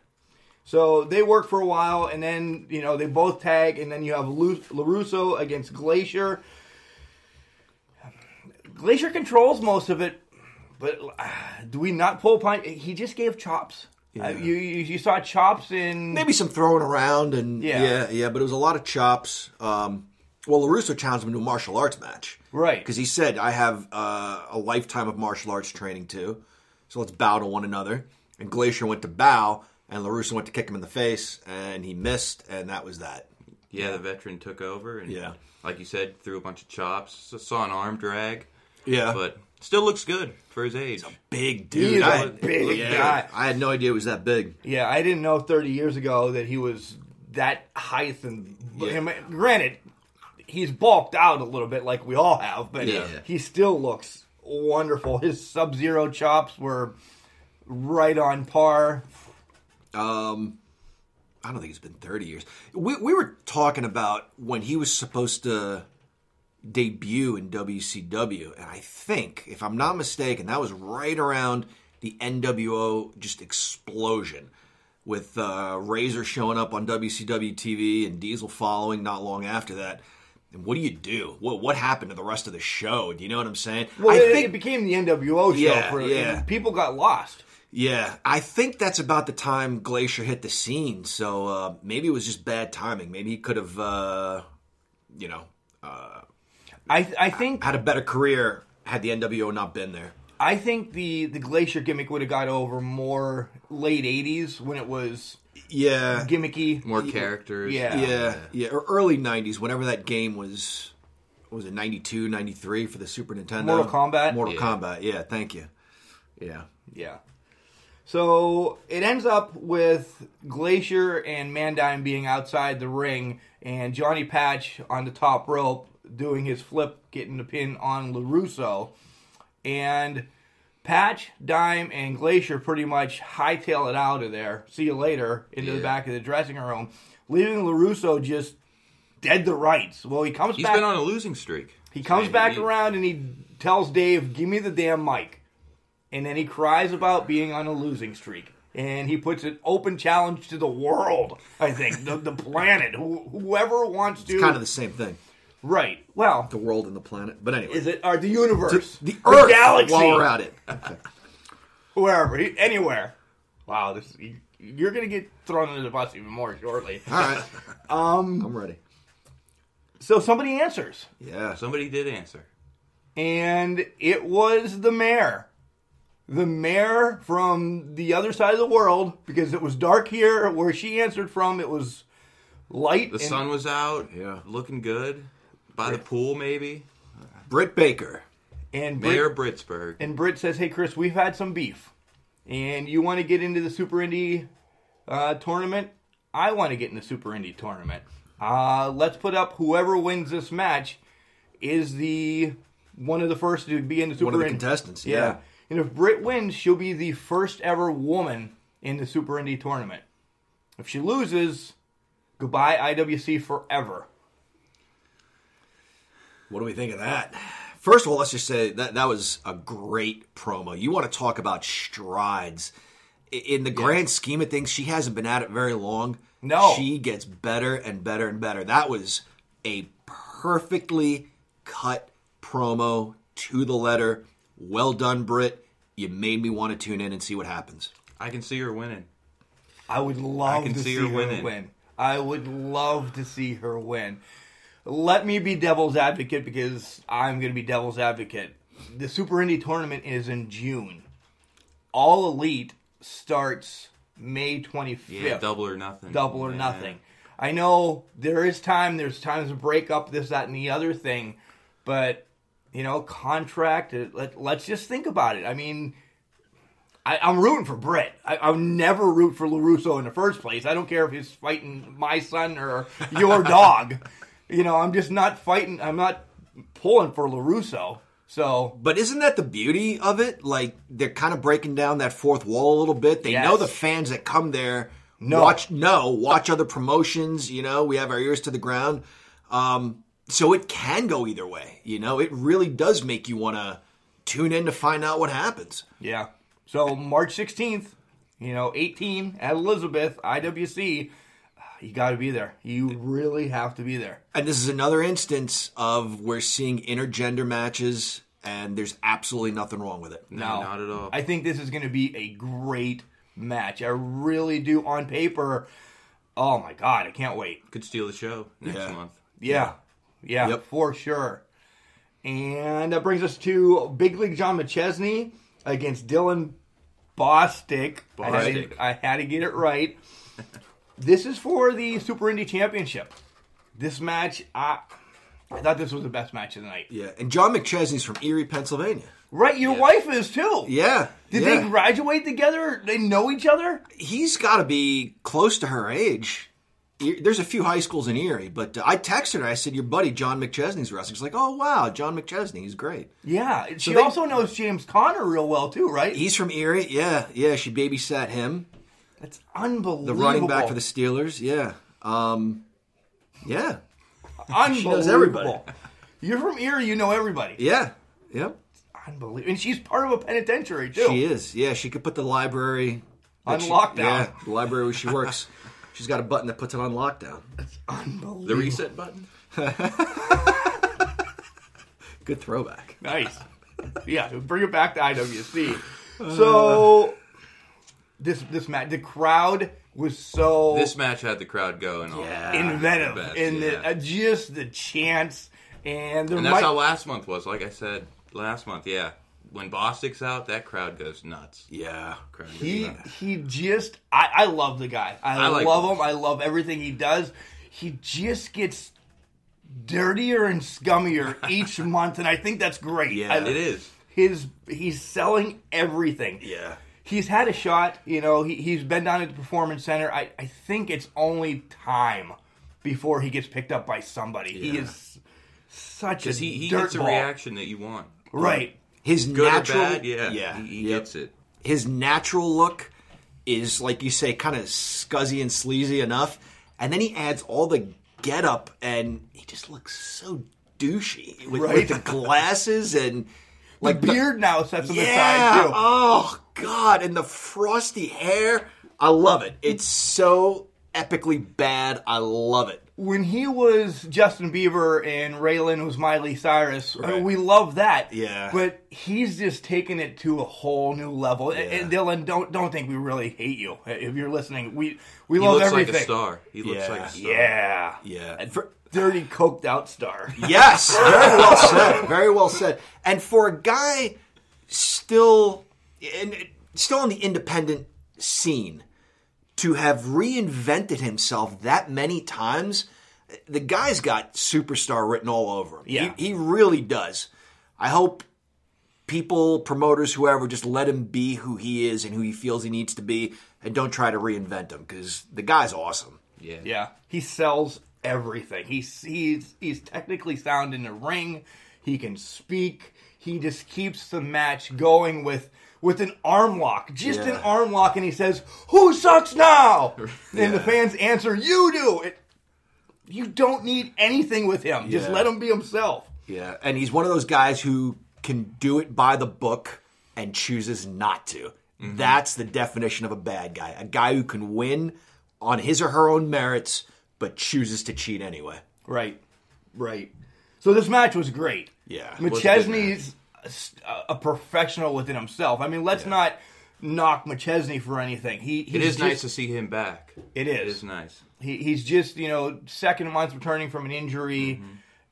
So they work for a while, and then, they both tag, and then you have LaRusso against Glacier. Glacier controls most of it, but do we not pull punch? He just gave chops. Yeah. You saw chops in... Maybe some throwing around, and Yeah. but it was a lot of chops. Well, LaRusso challenged him to a martial arts match. Right. Because he said, I have a lifetime of martial arts training too, so let's bow to one another. And Glacier went to bow, and LaRusso went to kick him in the face, and he missed, and that was that. Yeah, the veteran took over. And Yeah. like you said, threw a bunch of chops. Saw an arm drag. Yeah. But still looks good for his age. Big He dude. is I a had- big guy. I had no idea it was that big. Yeah, I didn't know 30 years ago that he was that height. And granted, he's bulked out a little bit like we all have, but he still looks wonderful. His Sub-Zero chops were right on par. I don't think it's been 30 years. We were talking about when he was supposed to debut in WCW, and I think, if I'm not mistaken, that was right around the NWO just explosion, with Razor showing up on WCW TV and Diesel following not long after that. And what do you do? What happened to the rest of the show? Do you know what I'm saying? Well, I think it became the NWO show. Yeah. People got lost. Yeah, I think that's about the time Glacier hit the scene, so maybe it was just bad timing. Maybe he could have, I think had a better career had the NWO not been there. I think the Glacier gimmick would have got over more late 80s when it was Yeah, gimmicky. More characters. Yeah. or early 90s, whenever that game was it 92, 93 for the Super Nintendo? Mortal Kombat? Mortal Yeah. Kombat, yeah, thank you. Yeah. Yeah. So it ends up with Glacier and Mandime being outside the ring and Johnny Patch on the top rope doing his flip, getting the pin on LaRusso. And Patch, Dime, and Glacier pretty much hightail it out of there. See you later into the back of the dressing room, leaving LaRusso just dead to rights. Well, He's back. been on a losing streak. He comes back around and he tells Dave, "Give me the damn mic." And then he cries about being on a losing streak. And he puts an open challenge to the world, I think, the planet, whoever wants to. It's kind of the same thing, Right. Well, the world and the planet. But anyway. is it or the universe, the Earth, galaxy, while we're at it. wherever, anywhere. Wow, you're going to get thrown under the bus even more shortly. All right. I'm ready. So somebody answers. Yeah. Somebody did answer. And it was the mayor. The mayor from the other side of the world, because it was dark here where she answered from. It was light. The sun was out. Yeah. Looking good. By the pool, maybe. Britt Baker. And Mayor Britsburg. And Britt says, hey, Chris, we've had some beef. And you want to get into the Super Indy tournament? I want to get in the Super Indy tournament. Let's put up whoever wins this match is one of the first to be in the Super Indy. One of the contestants, yeah. And if Britt wins, she'll be the first ever woman in the Super Indy tournament. If she loses, goodbye IWC forever. What do we think of that? First of all, let's just say that was a great promo. You want to talk about strides. In the grand scheme of things, she hasn't been at it very long. No. She gets better and better and better. That was a perfectly cut promo to the letter. Well done, Britt. You made me want to tune in and see what happens. I can see her winning. I would love to see her winning. win. I would love to see her win. Let me be devil's advocate because I'm going to be devil's advocate. The Super Indy tournament is in June. All Elite starts May 25th. Yeah, double or nothing. Double or nothing. I know there is time. There's times to break up this, that, and the other thing. But, contract, let's just think about it. I mean, I'm rooting for Britt. I would never root for LaRusso in the first place. I don't care if he's fighting my son or your dog. I'm just not fighting. I'm not pulling for LaRusso. So, but isn't that the beauty of it? Like, they're kind of breaking down that fourth wall a little bit. They know the fans that come there watch other promotions. We have our ears to the ground. So it can go either way. It really does make you want to tune in to find out what happens. Yeah. So March 16th, 18 at Elizabeth, IWC. You got to be there. You really have to be there. And this is another instance of we're seeing intergender matches, and there's absolutely nothing wrong with it. No, not at all. I think this is going to be a great match. I really do. On paper, oh my God, I can't wait. Could steal the show next month. Yeah, for sure. And that brings us to Big League John McChesney against Dylan Bostic. I had to get it right. This is for the Super Indy Championship. This match, I thought this was the best match of the night. Yeah, and John McChesney's from Erie, Pennsylvania. Right, your wife is too. Yeah. Did they graduate together? They know each other? He's got to be close to her age. There's a few high schools in Erie, but I texted her. I said, your buddy John McChesney's wrestling. She's like, oh, wow, John McChesney. He's great. Yeah. She also knows James Conner real well, too, right? He's from Erie. Yeah. She babysat him. That's unbelievable. The running back for the Steelers. Yeah. Yeah. Unbelievable. She knows everybody. You're from Erie. You know everybody. Yeah. Yep. Unbelievable. And she's part of a penitentiary, too. She is. Yeah, she could put the librabary on lockdown. Yeah, the library where she works. She's got a button that puts it on lockdown. That's unbelievable. The reset button? Good throwback. Nice. Yeah, bring it back to IWC. So, this match, the crowd was so... This match had the crowd going. Inventive. Just the chants. And that's how last month was. Like I said, last month, when Bostic's out, that crowd goes nuts. Yeah. I love the guy. I love him. I love everything he does. He just gets dirtier and scummier each month, and I think that's great. Yeah, it is. He's selling everything. Yeah. He's had a shot. He's been down at the Performance Center. I think it's only time before he gets picked up by somebody. Yeah. He is such a he dirt gets a ball. reaction that you want. Right. His good natural, or bad, he gets it. His natural look is, like you say, kind of scuzzy and sleazy enough, and then he adds all the get-up, and he just looks so douchey with the glasses and like the beard now sets him aside too. Oh God, and the frosty hair. I love it. It's so epically bad. I love it. When he was Justin Bieber and Rayne was Miley Cyrus, Right. we love that. Yeah. But he's just taken it to a whole new level. Yeah. And Dylan, don't think we really hate you. If you're listening, we He love looks everything. like a star. He looks Yeah. like a star. Yeah. Yeah. A dirty, coked out star. Yes, very well said. Very well said. And for a guy still in the independent scene to have reinvented himself that many times, the guy's got superstar written all over him. Yeah. He really does. I hope people, promoters, whoever, just let him be who he is and who he feels he needs to be, and don't try to reinvent him, because the guy's awesome. Yeah. Yeah. He sells everything. He's technically sound in the ring. He can speak. He just keeps the match going with an arm lock. Just an arm lock, and he says, "Who sucks now?" And the fans answer, "You do." You don't need anything with him. Just let him be himself. Yeah, and he's one of those guys who can do it by the book and chooses not to. Mm-hmm. That's the definition of a bad guy. A guy who can win on his or her own merits, but chooses to cheat anyway. Right. So this match was great. Yeah. McChesney's a professional within himself. I mean, let's not knock McChesney for anything. It is nice to see him back. It is. It is nice. He's just, second month returning from an injury,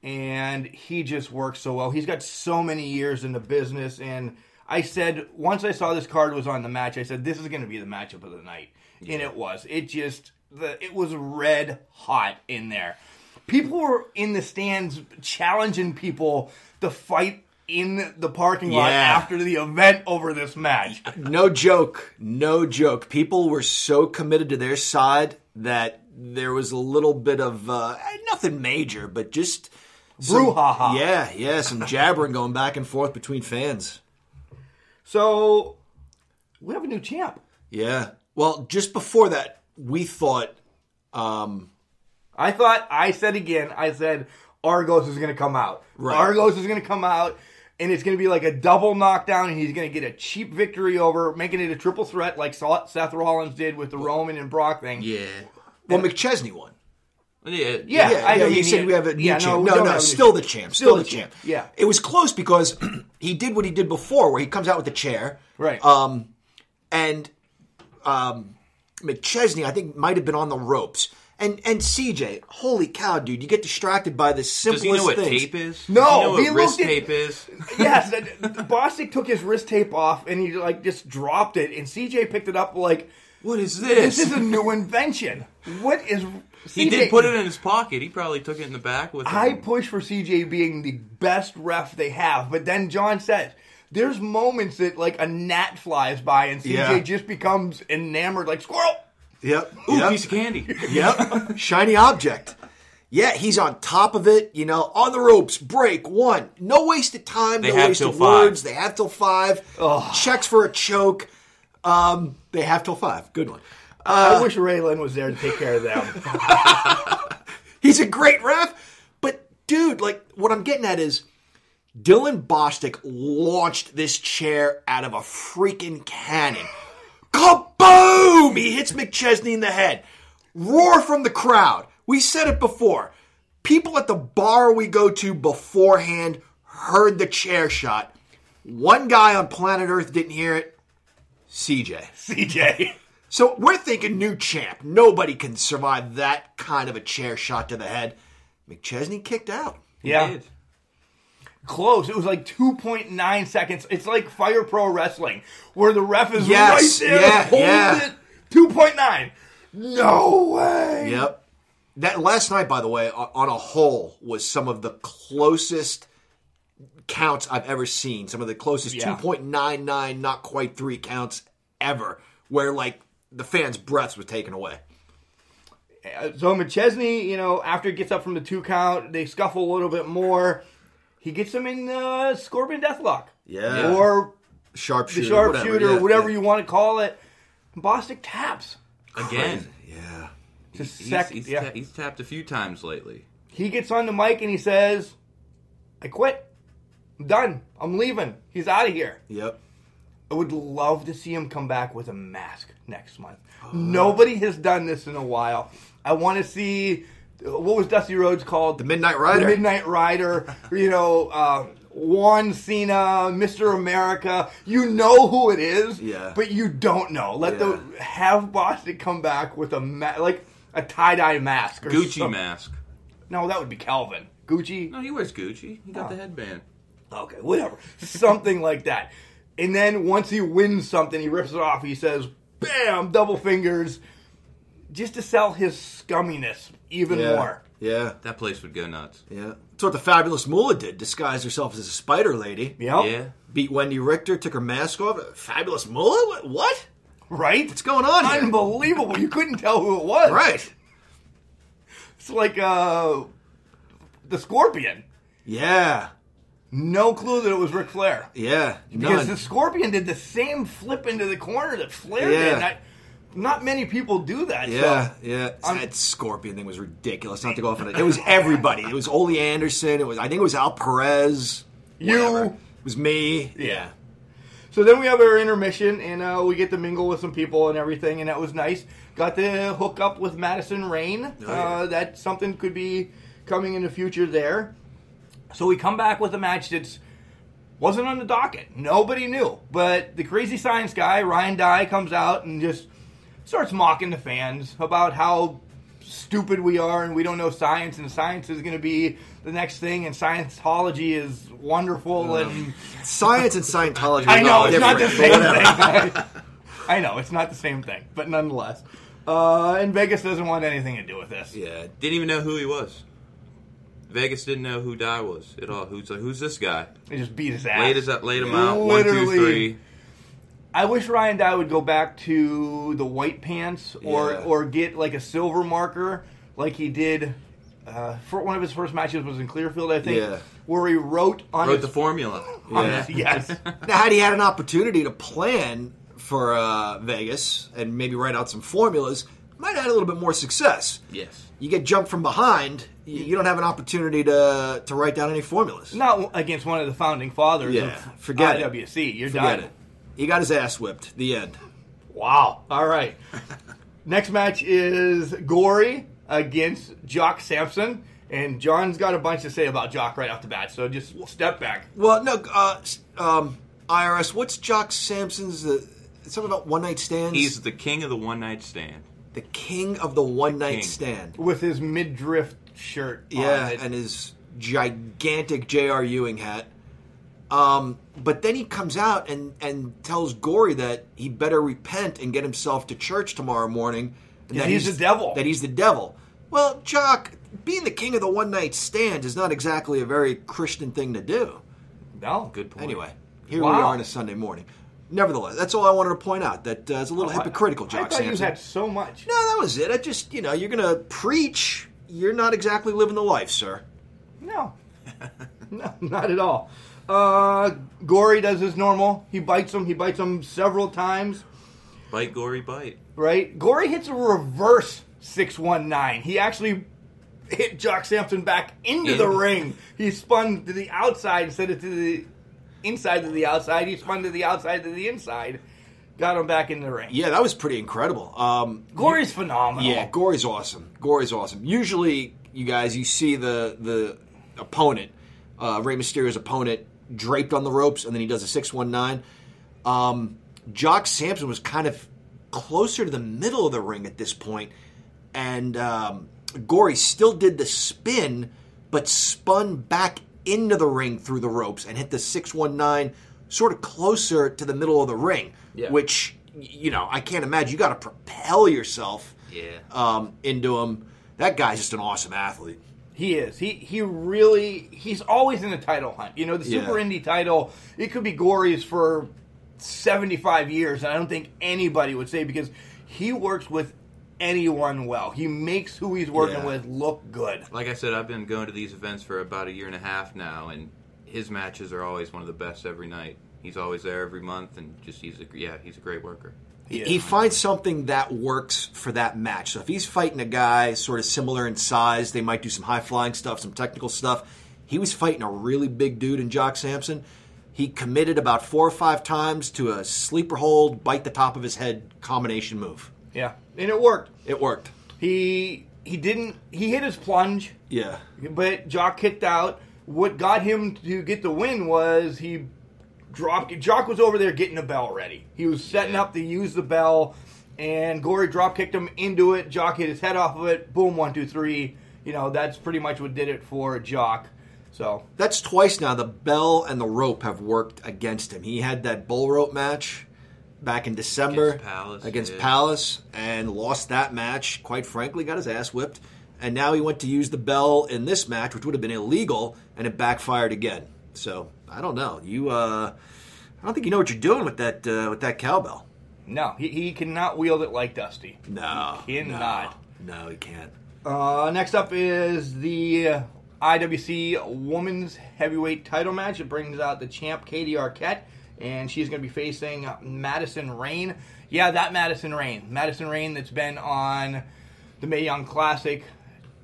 and he just works so well. He's got so many years in the business, and I said, once I saw this card was on the match, I said, this is going to be the matchup of the night. Yeah. And it was. It was red hot in there. People were in the stands challenging people to fight in the parking lot after the event over this match. No joke. People were so committed to their side that there was a little bit of, nothing major, but just brouhaha. Yeah, some jabbering going back and forth between fans. So, we have a new champ. Yeah. Well, just before that, we thought... I said Argos is going to come out. Right. Argos is going to come out, and it's going to be like a double knockdown, and he's going to get a cheap victory over, making it a triple threat like Seth Rollins did with the Roman and Brock thing. Yeah. Well, McChesney won. Yeah. You said we have a new champ. No, still the champ. Still the champ. Yeah. It was close because he did what he did before, where he comes out with the chair. Right. And McChesney, I think, might have been on the ropes. And CJ, holy cow, dude, you get distracted by the simplest things. Does he know what tape is? No, Does he know he what wrist looked at- tape is? Yes, Bostic took his wrist tape off, and he just dropped it, and CJ picked it up like, what is this? This is a new invention. What is... He did put it in his pocket. He probably took it in the back with him. I push for CJ being the best ref they have, but then John says there's moments that like a gnat flies by and CJ just becomes enamored like squirrel. Yep. Ooh, piece of candy. Yep. Shiny object. Yeah, he's on top of it, on the ropes, break, one. No wasted time, no wasted words. They have till 5. Checks for a choke. They have till 5. Good one. I wish Rayne was there to take care of them. He's a great ref, but dude, what I'm getting at is Dylan Bostic launched this chair out of a freaking cannon. Kaboom! He hits McChesney in the head. Roar from the crowd. We said it before. People at the bar we go to beforehand heard the chair shot. One guy on planet Earth didn't hear it. CJ. So we're thinking new champ. Nobody can survive that kind of a chair shot to the head. McChesney kicked out. Yeah. Close. It was like 2.9 seconds. It's like Fire Pro Wrestling, where the ref is right there holding it. 2.9. No way. Yep. That last night, by the way, on a whole, was some of the closest counts I've ever seen. Some of the closest 2.99, not quite 3 counts ever, where the fans' breaths were taken away. So McChesney, after he gets up from the 2 count, they scuffle a little bit more. He gets him in Scorpion Deathlock. Yeah. Or sharpshooter. The sharpshooter, whatever you want to call it. Bostic taps. Again. Yeah. He's tapped a few times lately. He gets on the mic and he says, I quit. I'm done. I'm leaving. He's out of here. Yep. I would love to see him come back with a mask next month. Nobody has done this in a while. I want to see, what was Dusty Rhodes called? The Midnight Rider. The Midnight Rider. Juan Cena, Mr. America. You know who it is, but you don't know. Have Boston come back with a a tie-dye mask. Or Gucci something. mask. No, that would be Calvin. Gucci? No, he wears Gucci. He got the headband. Okay, whatever. Something like that. And then once he wins something, he rips it off. He says, bam, double fingers, just to sell his scumminess even more. Yeah. That place would go nuts. Yeah. That's what the Fabulous Moolah did. Disguised herself as a spider lady. Yep. Yeah. Beat Wendy Richter, took her mask off. Fabulous Moolah? What? Right? What's going on here? Unbelievable. You couldn't tell who it was. Right. It's like the Scorpion. Yeah. No clue that it was Ric Flair. Yeah. Because the Scorpion did the same flip into the corner that Flair did. Not many people do that. Yeah, that Scorpion thing was ridiculous. Not to go off on it. It was everybody. It was Ole Anderson. I think it was Al Perez. Whatever. It was me. Yeah. So then we have our intermission, and we get to mingle with some people and everything, and that was nice. Got to hook up with Madison Rayne. That something could be coming in the future there. So we come back with a match that wasn't on the docket. Nobody knew. But the crazy science guy, Ryan Dye, comes out and just starts mocking the fans about how stupid we are and we don't know science, and science is going to be the next thing, and Scientology is wonderful. And science and Scientology I know, are it's not the different, same thing. I know, it's not the same thing, but nonetheless. And Vegas doesn't want anything to do with this. Yeah, didn't even know who he was. Vegas didn't know who Dye was at all. Who's this guy? They just beat his ass. Laid him out. 1, 2, 3. I wish Ryan Dye would go back to the white pants or get like a silver marker like he did. For one of his first matches was in Clearfield, I think, where he wrote the formula. Yes. Now, had he had an opportunity to plan for Vegas and maybe write out some formulas, might have had a little bit more success. Yes. You get jumped from behind, you don't have an opportunity to write down any formulas. Not against one of the founding fathers of forget IWC. You're forget done. it. He got his ass whipped. The end. Wow. All right. Next match is Gory against Jock Sampson. And John's got a bunch to say about Jock right off the bat, so just step back. Well, no, IRS, what's Jock Sampson's... something about one-night stands? He's the king of the one-night stand. The king of the one-night stand. With his midriff shirt on. Yeah, and his gigantic J.R. Ewing hat. But then he comes out and tells Gory that he better repent and get himself to church tomorrow morning. And that he's the devil. That he's the devil. Well, Jock, being the king of the one-night stand is not exactly a very Christian thing to do. No. Good point. Anyway, here we are on a Sunday morning. Nevertheless, that's all I wanted to point out. That it's a little hypocritical, Jock Sampson. I thought you had so much. No, that was it. I just, you're going to preach. You're not exactly living the life, sir. No. No, not at all. Gory does his normal. He bites him. He bites him several times. Bite, Gory, bite. Right? Gory hits a reverse 619. He actually hit Jock Sampson back into the ring. He spun to the outside instead of to the inside to the outside. He spun to the outside to the inside. Got him back in the ring. Yeah, that was pretty incredible. Gory's phenomenal. Yeah, Gory's awesome. Gory's awesome. Usually, you guys, you see the opponent, Rey Mysterio's opponent, draped on the ropes, and then he does a 619. Jock Sampson was kind of closer to the middle of the ring at this point, and Gory still did the spin, but spun back into the ring through the ropes and hit the 619 sort of closer to the middle of the ring, which, I can't imagine. You got to propel yourself into him. That guy's just an awesome athlete. He is. He really, he's always in the title hunt. The Super Indie title, it could be Gory's for 75 years, and I don't think anybody would say, because he works with anyone well. He makes who he's working with look good. Like I said, I've been going to these events for about a year and a half now, and his matches are always one of the best every night. He's always there every month, and just he's a great worker. He finds something that works for that match. So if he's fighting a guy sort of similar in size, they might do some high-flying stuff, some technical stuff. He was fighting a really big dude in Jock Sampson. he committed about 4 or 5 times to a sleeper hold, bite the top of his head combination move. Yeah, and it worked. It worked. He hit his plunge. Yeah. But Jock kicked out. What got him to get the win was Jock was over there getting the bell ready. He was setting up to use the bell, and Gory drop kicked him into it. Jock hit his head off of it. Boom, 1, 2, 3. That's pretty much what did it for Jock. So that's twice now the bell and the rope have worked against him. He had that bull rope match back in December against Palace and lost that match. Quite frankly, got his ass whipped. And now he went to use the bell in this match, which would have been illegal, and it backfired again. So I don't know. I don't think you know what you're doing with that cowbell. No, he cannot wield it like Dusty. No, he cannot. No, he can't. Next up is the IWC Women's Heavyweight Title match. It brings out the champ Katie Arquette, and she's going to be facing Madison Rayne. Yeah, that Madison Rayne. Madison Rayne that's been on the Mae Young Classic,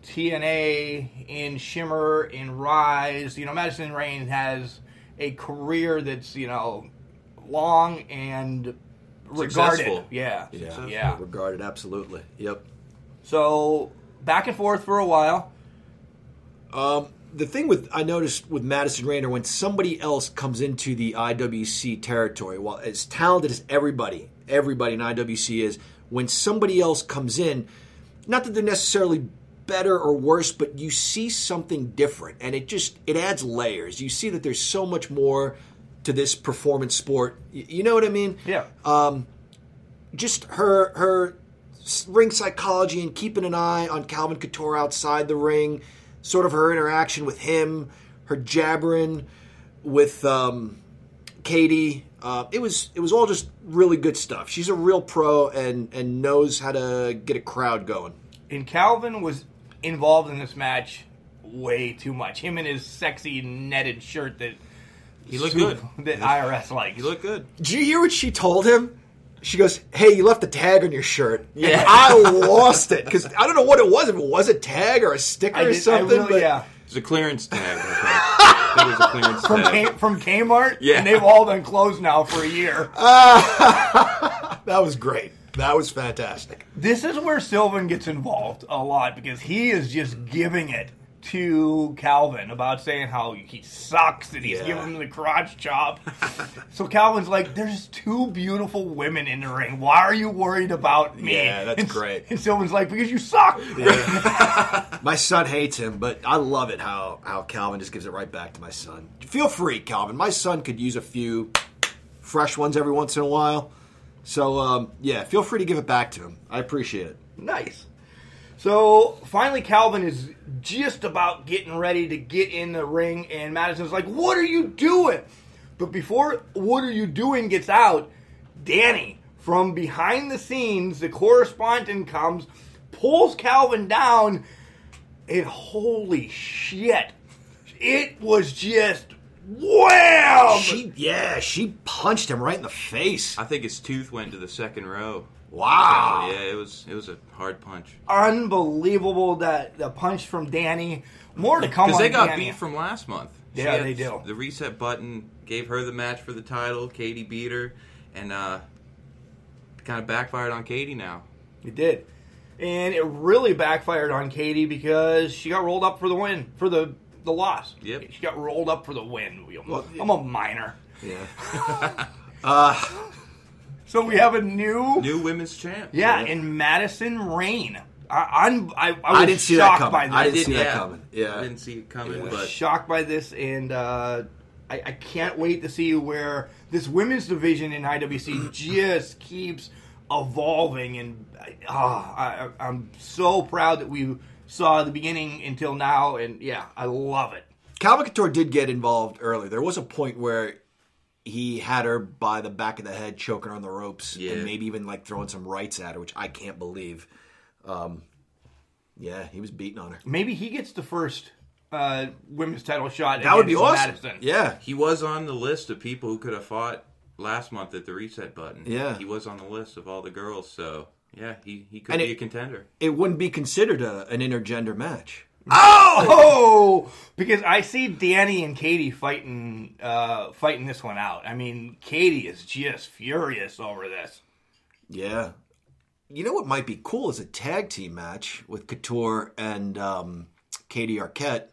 TNA, in Shimmer, in Rise. Madison Rayne has a career that's, long and regarded. Successful. Yeah. Regarded, absolutely. Yep. So, back and forth for a while. The thing I noticed with Madison Rayne, when somebody else comes into the IWC territory, well, as talented as everybody in IWC is, when somebody else comes in, not that they're necessarily better or worse, but you see something different, and it adds layers. You see that there's so much more to this performance sport. You know what I mean? Yeah. Just her ring psychology and keeping an eye on Calvin Couture outside the ring, sort of her interaction with him, her jabbering with Katie. It was all just really good stuff. She's a real pro and knows how to get a crowd going. And Calvin was involved in this match way too much. Him in his sexy netted shirt that he looked good. That IRS likes. He looked good. Did you hear what she told him? She goes, "Hey, you left a tag on your shirt." Yeah. And I lost it because I don't know what it was. If it was a tag or a sticker or something. Yeah. It was a clearance tag. I think it was a clearance tag. From Kmart? Yeah. And they've all been closed now for a year. That was great. That was fantastic. This is where Sylvan gets involved a lot because he is just giving it to Calvin about saying how he sucks and he's giving him the crotch chop. So Calvin's like, there's 2 beautiful women in the ring. Why are you worried about me? Yeah, that's great. And Sylvan's like, because you suck. Yeah. My son hates him, but I love it how Calvin just gives it right back to my son. Feel free, Calvin. My son could use a few fresh ones every once in a while. So, feel free to give it back to him. I appreciate it. Nice. So, finally, Calvin is just about getting ready to get in the ring, and Madison's like, what are you doing? But before what are you doing gets out, Danny, from behind the scenes, the correspondent comes, pulls Calvin down, and holy shit, it was just wham! She punched him right in the face. I think his tooth went to the second row. Wow. So, yeah, it was a hard punch. Unbelievable, that the punch from Danny. More to come on Because they got Danny. beat from last month. Yeah, they do. The reset button gave her the match for the title. Katie beat her, and kind of backfired on Katie now. It did. And it really backfired on Katie because she got rolled up for the win, for the loss. Yep. She got rolled up for the win. I'm a minor. Yeah. So we have a new women's champ. Yeah, in Madison Rayne. I was didn't see shocked that coming. by this. I didn't see that coming. Yeah. I didn't see it coming. I was But shocked by this, and I can't wait to see where this women's division in IWC just keeps evolving. And I'm so proud that we saw the beginning until now, and yeah, I love it. Calvin Couture did get involved early. There was a point where he had her by the back of the head, choking her on the ropes, and maybe even like throwing some rights at her, which I can't believe. He was beating on her. Maybe he gets the first women's title shot. That would be awesome. Madison. Yeah, he was on the list of people who could have fought last month at the reset button. Yeah, he was on the list of all the girls. So yeah, he could be a contender. It wouldn't be considered an intergender match. Oh! Because I see Danny and Katie fighting this one out. I mean, Katie is just furious over this. Yeah. You know what might be cool is a tag team match with Couture and Katie Arquette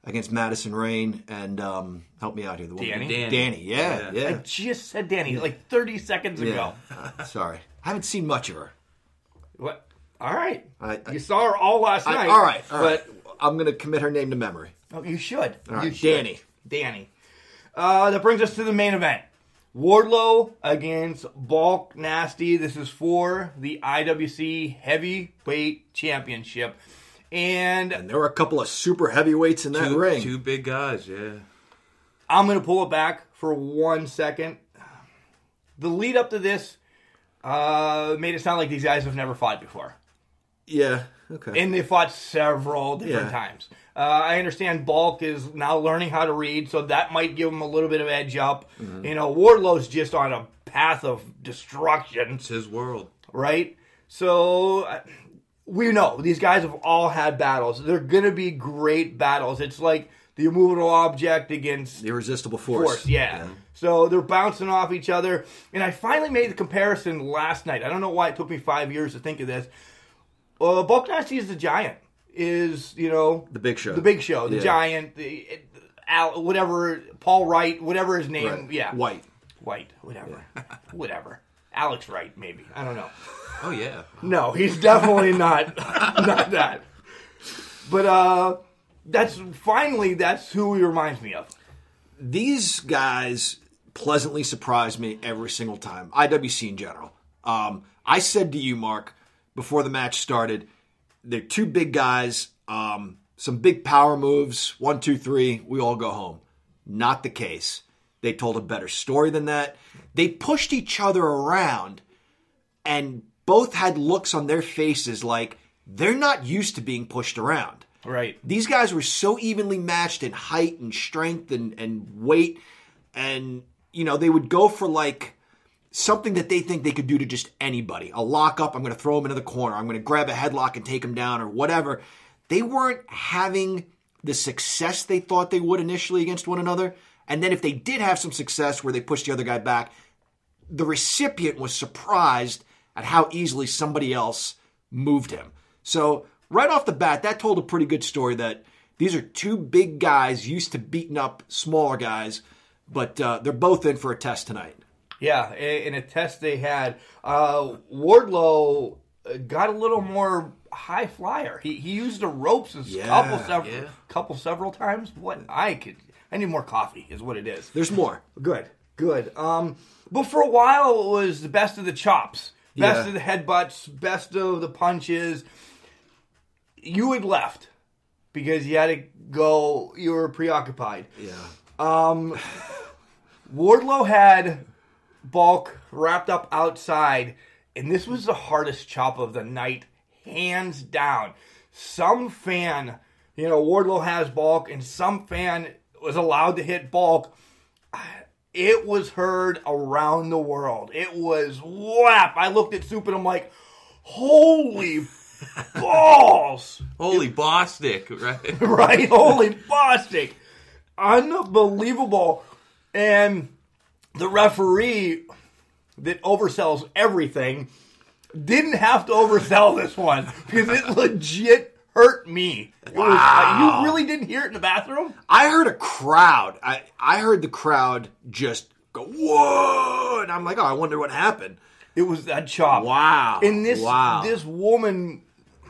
against Madison, Rayne, and help me out here. The woman. Danny. Yeah. I just said Danny like 30 seconds ago. Sorry. I haven't seen much of her. What? All right. You saw her all last night. All right. But I'm going to commit her name to memory. Oh, you should. All right. Danny. That brings us to the main event. Wardlow against Bulk Nasty. This is for the IWC Heavyweight Championship. And there were a couple of super heavyweights in that ring. Two big guys, yeah. I'm going to pull it back for 1 second. The lead up to this made it sound like these guys have never fought before. Yeah, okay. And they fought several different times. I understand Bulk is now learning how to read, so that might give him a little bit of edge up. Mm-hmm. You know, Wardlow's just on a path of destruction. It's his world. Right? So, we know these guys have all had battles. They're going to be great battles. It's like the immovable object against the irresistible force. Yeah. So they're bouncing off each other. And I finally made the comparison last night. I don't know why it took me 5 years to think of this. Bulk Nasty is the Giant. Is, you know... The Big Show. The Giant, whatever, Paul Wright, whatever his name. Right. Yeah. White, whatever. Whatever. Alex Wright, maybe. I don't know. Oh, yeah. No, he's definitely not that. But that's who he reminds me of. These guys pleasantly surprised me every single time. IWC in general. I said to you, Mark, before the match started, they're two big guys, some big power moves, 1, 2, 3, we all go home. Not the case. They told a better story than that. They pushed each other around and both had looks on their faces like they're not used to being pushed around. Right. These guys were so evenly matched in height and strength and weight. And, you know, they would go for like something that they think they could do to just anybody. A lockup, I'm going to throw them into the corner. I'm going to grab a headlock and take them down or whatever. They weren't having the success they thought they would initially against one another. And then if they did have some success where they pushed the other guy back, the recipient was surprised at how easily somebody else moved him. So right off the bat, that told a pretty good story that these are two big guys used to beating up smaller guys, but they're both in for a test tonight. Yeah, in a test they had, Wardlow got a little more high flyer. He used the ropes several times. I need more coffee, is what it is. There's more. Good. But for a while, it was the best of the chops, best of the headbutts, best of the punches. You had left because you had to go. You were preoccupied. Yeah. Wardlow had Bulk wrapped up outside, and this was the hardest chop of the night, hands down. Some fan, Wardlow has Bulk, and some fan was allowed to hit Bulk. It was heard around the world. It was whap. I looked at Soup and I'm like, holy balls. Holy Bostic, right? Right? Holy Bostic. Unbelievable. And the referee that oversells everything didn't have to oversell this one because it legit hurt me. Wow. You really didn't hear it in the bathroom? I heard a crowd. I heard the crowd just go, whoa! And I'm like, oh, I wonder what happened. It was that chop. Wow. And this woman,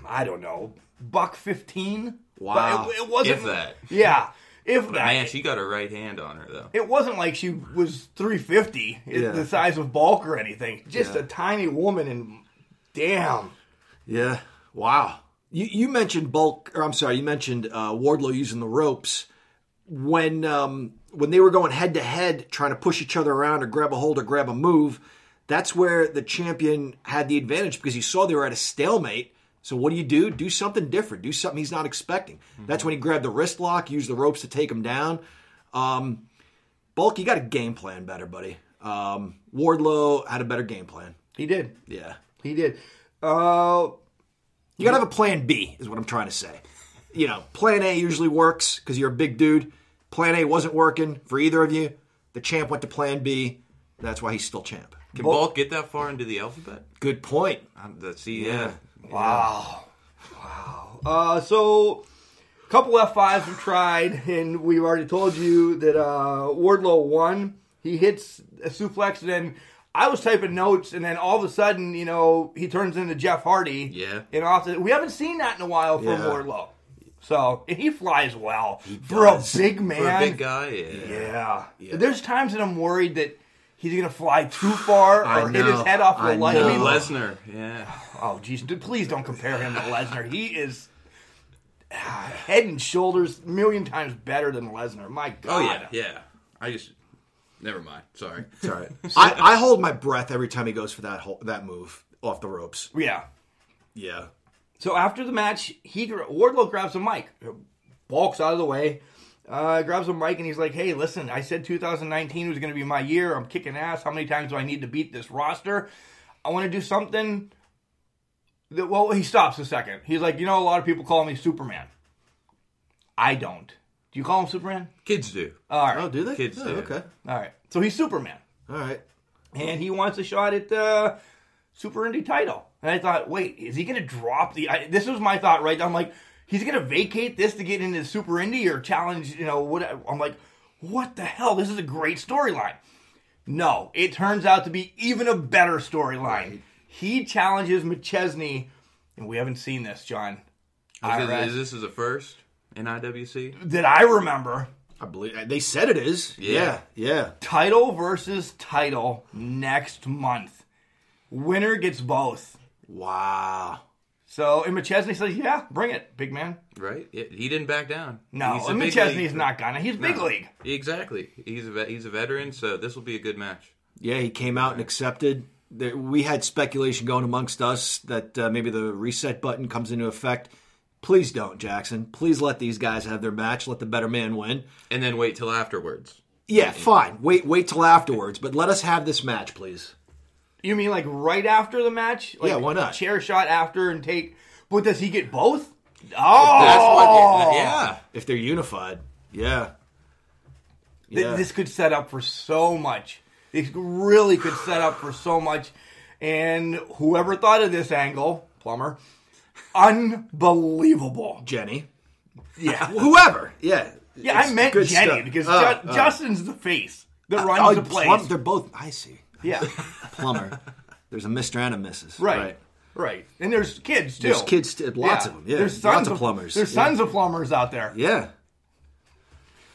I don't know, $115? Wow. It wasn't. If that. Yeah. If that. Man, she got her right hand on her, though. It wasn't like she was 350, the size of Bulk or anything. Just a tiny woman, and damn. Yeah. Wow. You mentioned Wardlow using the ropes. When they were going head to head, trying to push each other around or grab a hold or grab a move, that's where the champion had the advantage because he saw they were at a stalemate. So what do? Do something different. Do something he's not expecting. Mm-hmm. That's when he grabbed the wrist lock, used the ropes to take him down. Bulk, you got a game plan better, buddy. Wardlow had a better game plan. He did. Yeah. He did. You got to have a plan B, is what I'm trying to say. Plan A usually works because you're a big dude. Plan A wasn't working for either of you. The champ went to Plan B. That's why he's still champ. Can Bulk get that far into the alphabet? Good point. Yeah. Wow. So, a couple F5s were tried, and we've already told you that Wardlow won. He hits a suplex, and then I was typing notes, and then all of a sudden, he turns into Jeff Hardy. Yeah. And we haven't seen that in a while from Wardlow. So, and he flies well. For a big man. For a big guy, yeah. There's times that I'm worried that he's going to fly too far or hit his head off the light. Lesnar, yeah. Oh, geez. Please don't compare him to Lesnar. He is head and shoulders a million times better than Lesnar. My God. Oh, yeah. Never mind. Sorry. It's all right. I hold my breath every time he goes for that move off the ropes. Yeah. Yeah. So after the match, Wardlow grabs a mic, bulks out of the way, grabs a mic, and he's like, hey, listen, I said 2019 was going to be my year. I'm kicking ass. How many times do I need to beat this roster? I want to do something. He stops a second. He's like, a lot of people call me Superman. I don't. Do you call him Superman? Kids do. All right. Oh, do they? Kids do. Okay. All right. So he's Superman. All right. And he wants a shot at the Super Indy title. And I thought, wait, is he going to drop this was my thought, right? I'm like, he's going to vacate this to get into the Super Indy or challenge, what? I'm like, what the hell? This is a great storyline. No, it turns out to be even a better storyline. Right. He challenges McChesney, and we haven't seen this, John. Is this a first in IWC? That I remember. I believe they said it is. Yeah. Title versus title next month. Winner gets both. Wow. So, and McChesney says, yeah, bring it, big man. Right. He didn't back down. No, and McChesney's not gonna. He's big league. Exactly. He's a veteran, so this will be a good match. Yeah, he came out and accepted. We had speculation going amongst us that maybe the reset button comes into effect. Please don't, Jackson. Please let these guys have their match. Let the better man win. And then wait till afterwards. Yeah, fine. Wait till afterwards. But let us have this match, please. You mean like right after the match? Like yeah, why not? Chair shot after and take... But does he get both? Oh! That's what, yeah. If they're unified. Yeah. This could set up for so much. It really could set up for so much. And whoever thought of this angle, Plumber, unbelievable. Jenny. Yeah. Whoever. Yeah. Yeah, I meant Jenny stuff. because Justin's the face that runs the place. They're both... I see. Yeah. Plumber. There's a Mr. and a Mrs. Right. And there's kids, too. There's kids, lots of them. Yeah. There's lots of plumbers. There's sons of plumbers out there. Yeah.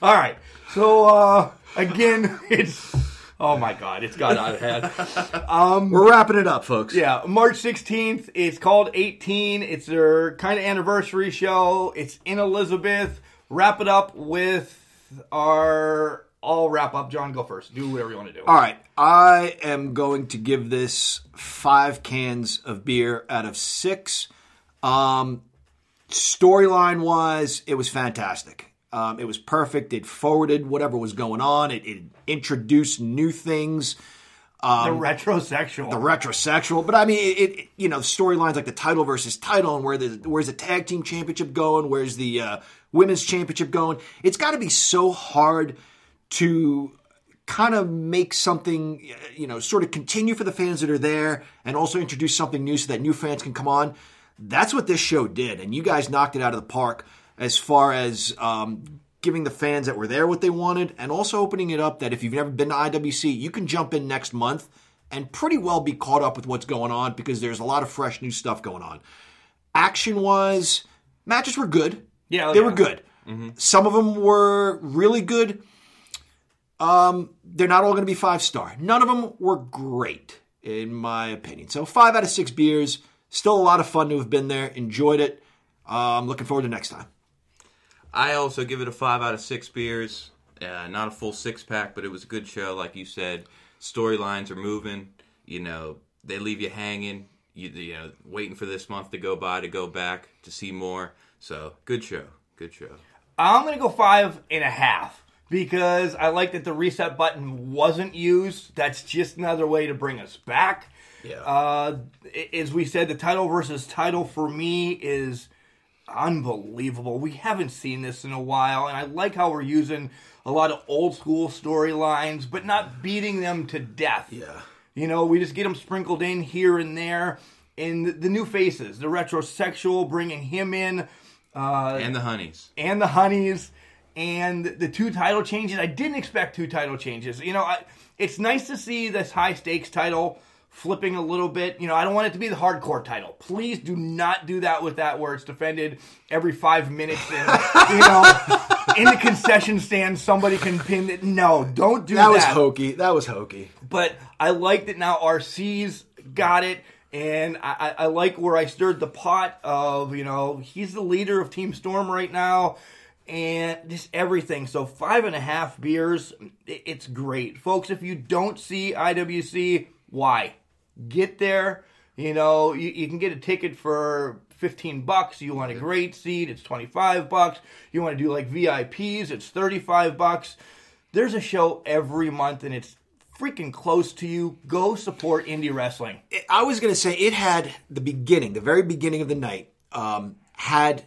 All right. So, again, it's... Oh, my God. It's got out of hand. We're wrapping it up, folks. Yeah. March 16th. It's called 18. It's their kind of anniversary show. It's in Elizabeth. Wrap it up with our... I'll wrap up. John, go first. Do whatever you want to do. All right. I am going to give this 5 cans of beer out of 6. Storyline-wise, it was fantastic. It was perfect. It forwarded whatever was going on. It introduced new things. The retrosexual. But I mean, storylines like the title versus title and where's the tag team championship going? Where's the women's championship going? It's got to be so hard to kind of make something, sort of continue for the fans that are there and also introduce something new so that new fans can come on. That's what this show did. And you guys knocked it out of the park as far as giving the fans that were there what they wanted and also opening it up that if you've never been to IWC, you can jump in next month and pretty well be caught up with what's going on because there's a lot of fresh new stuff going on. Action-wise, matches were good. Yeah, they were good. Mm-hmm. Some of them were really good. They're not all going to be 5-star. None of them were great, in my opinion. So 5 out of 6 beers. Still a lot of fun to have been there. Enjoyed it. Looking forward to next time. I also give it a 5 out of 6 beers. Not a full 6-pack, but it was a good show, like you said. Storylines are moving. They leave you hanging. Waiting for this month to go by to go back to see more. So good show. Good show. I'm going to go 5.5. Because I like that the reset button wasn't used. That's just another way to bring us back. Yeah. As we said, the title versus title for me is unbelievable. We haven't seen this in a while, and I like how we're using a lot of old school storylines, but not beating them to death. Yeah. We just get them sprinkled in here and there. And the new faces, the retrosexual, bringing him in. And the honeys. And the honeys. And the 2 title changes. I didn't expect 2 title changes. It's nice to see this high-stakes title flipping a little bit. I don't want it to be the hardcore title. Please do not do that with that where it's defended every 5 minutes. And, in the concession stand, somebody can pin it. No, don't do that. That was hokey. But I like that now RC's got it. And I like where I stirred the pot of, he's the leader of Team Storm right now. And just everything. So 5.5 beers, it's great. Folks, if you don't see IWC, why? Get there. You can get a ticket for $15. You want a great seat, it's $25. You want to do like VIPs, it's $35. There's a show every month, and it's freaking close to you. Go support indie wrestling. I was going to say it had the very beginning of the night, had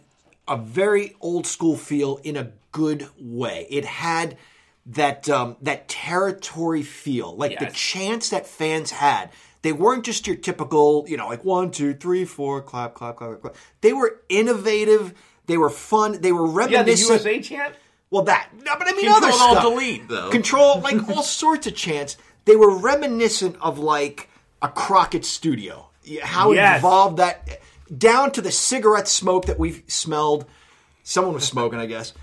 a very old school feel in a good way. It had that territory feel, like the chants that fans had. They weren't just your typical, like 1, 2, 3, 4, clap, clap, clap, clap. They were innovative. They were fun. They were reminiscent. Yeah, the USA chant? Well, that. No, but I mean Control, other stuff. Delete, though. Control, like all sorts of chants. They were reminiscent of like a Crockett studio. How it evolved that down to the cigarette smoke that we've smelled. Someone was smoking, I guess.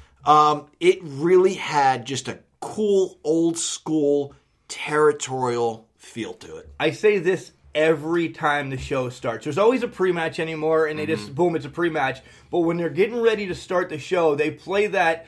It really had just a cool, old school, territorial feel to it. I say this every time the show starts. There's always a pre-match anymore, and they just, boom, it's a pre-match. But when they're getting ready to start the show, they play that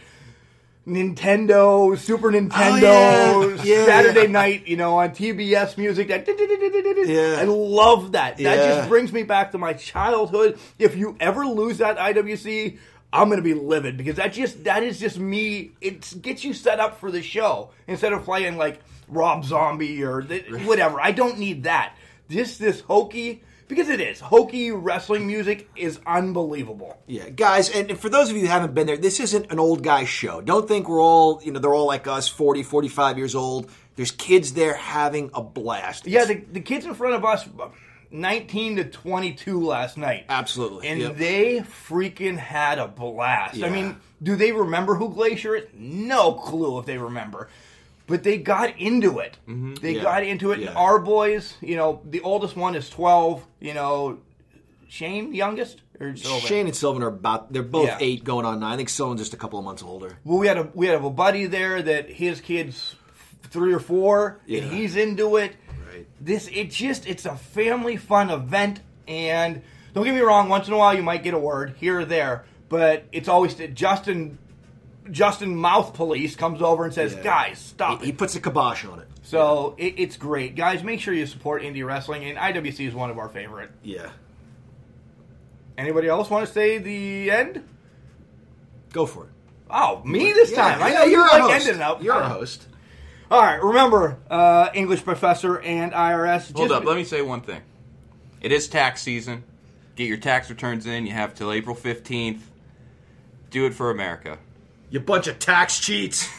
Nintendo, Super Nintendo, Saturday night, on TBS music. I love that. That just brings me back to my childhood. If you ever lose that IWC, I'm going to be livid, because that is just me. It gets you set up for the show instead of playing like Rob Zombie or whatever. I don't need that. This hokey, because it is, hokey wrestling music is unbelievable. Yeah, guys, and for those of you who haven't been there, this isn't an old guy show. Don't think we're all, they're all like us, 40, 45 years old. There's kids there having a blast. Yeah, the kids in front of us, 19 to 22 last night. Absolutely. And they freaking had a blast. Yeah. I mean, do they remember who Glacier is? No clue if they remember. But they got into it. Mm-hmm. They got into it. Yeah. And our boys, the oldest one is 12. Shane, youngest? Or Shane and Sylvan are they're both 8 going on 9. I think Sylvan's just a couple of months older. Well, we have a buddy there that his kid's 3 or 4, and he's into it. Right. It's a family fun event, and don't get me wrong, once in a while you might get a word here or there, but it's always Justin Mouth Police comes over and says, guys, stop it. He puts a kibosh on it. So it's great. Guys, make sure you support indie wrestling, and IWC is one of our favorite. Yeah. Anybody else want to say the end? Go for it. Oh, me this time. I know you're like host. ending up. You're a host. All right, remember, English Professor and IRS. Hold up, let me say one thing. It is tax season. Get your tax returns in. You have till April 15th. Do it for America. You bunch of tax cheats.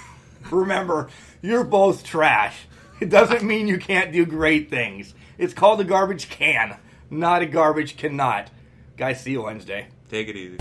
Remember, you're both trash. It doesn't mean you can't do great things. It's called a garbage can, not a garbage cannot. Guys, see you Wednesday. Take it easy.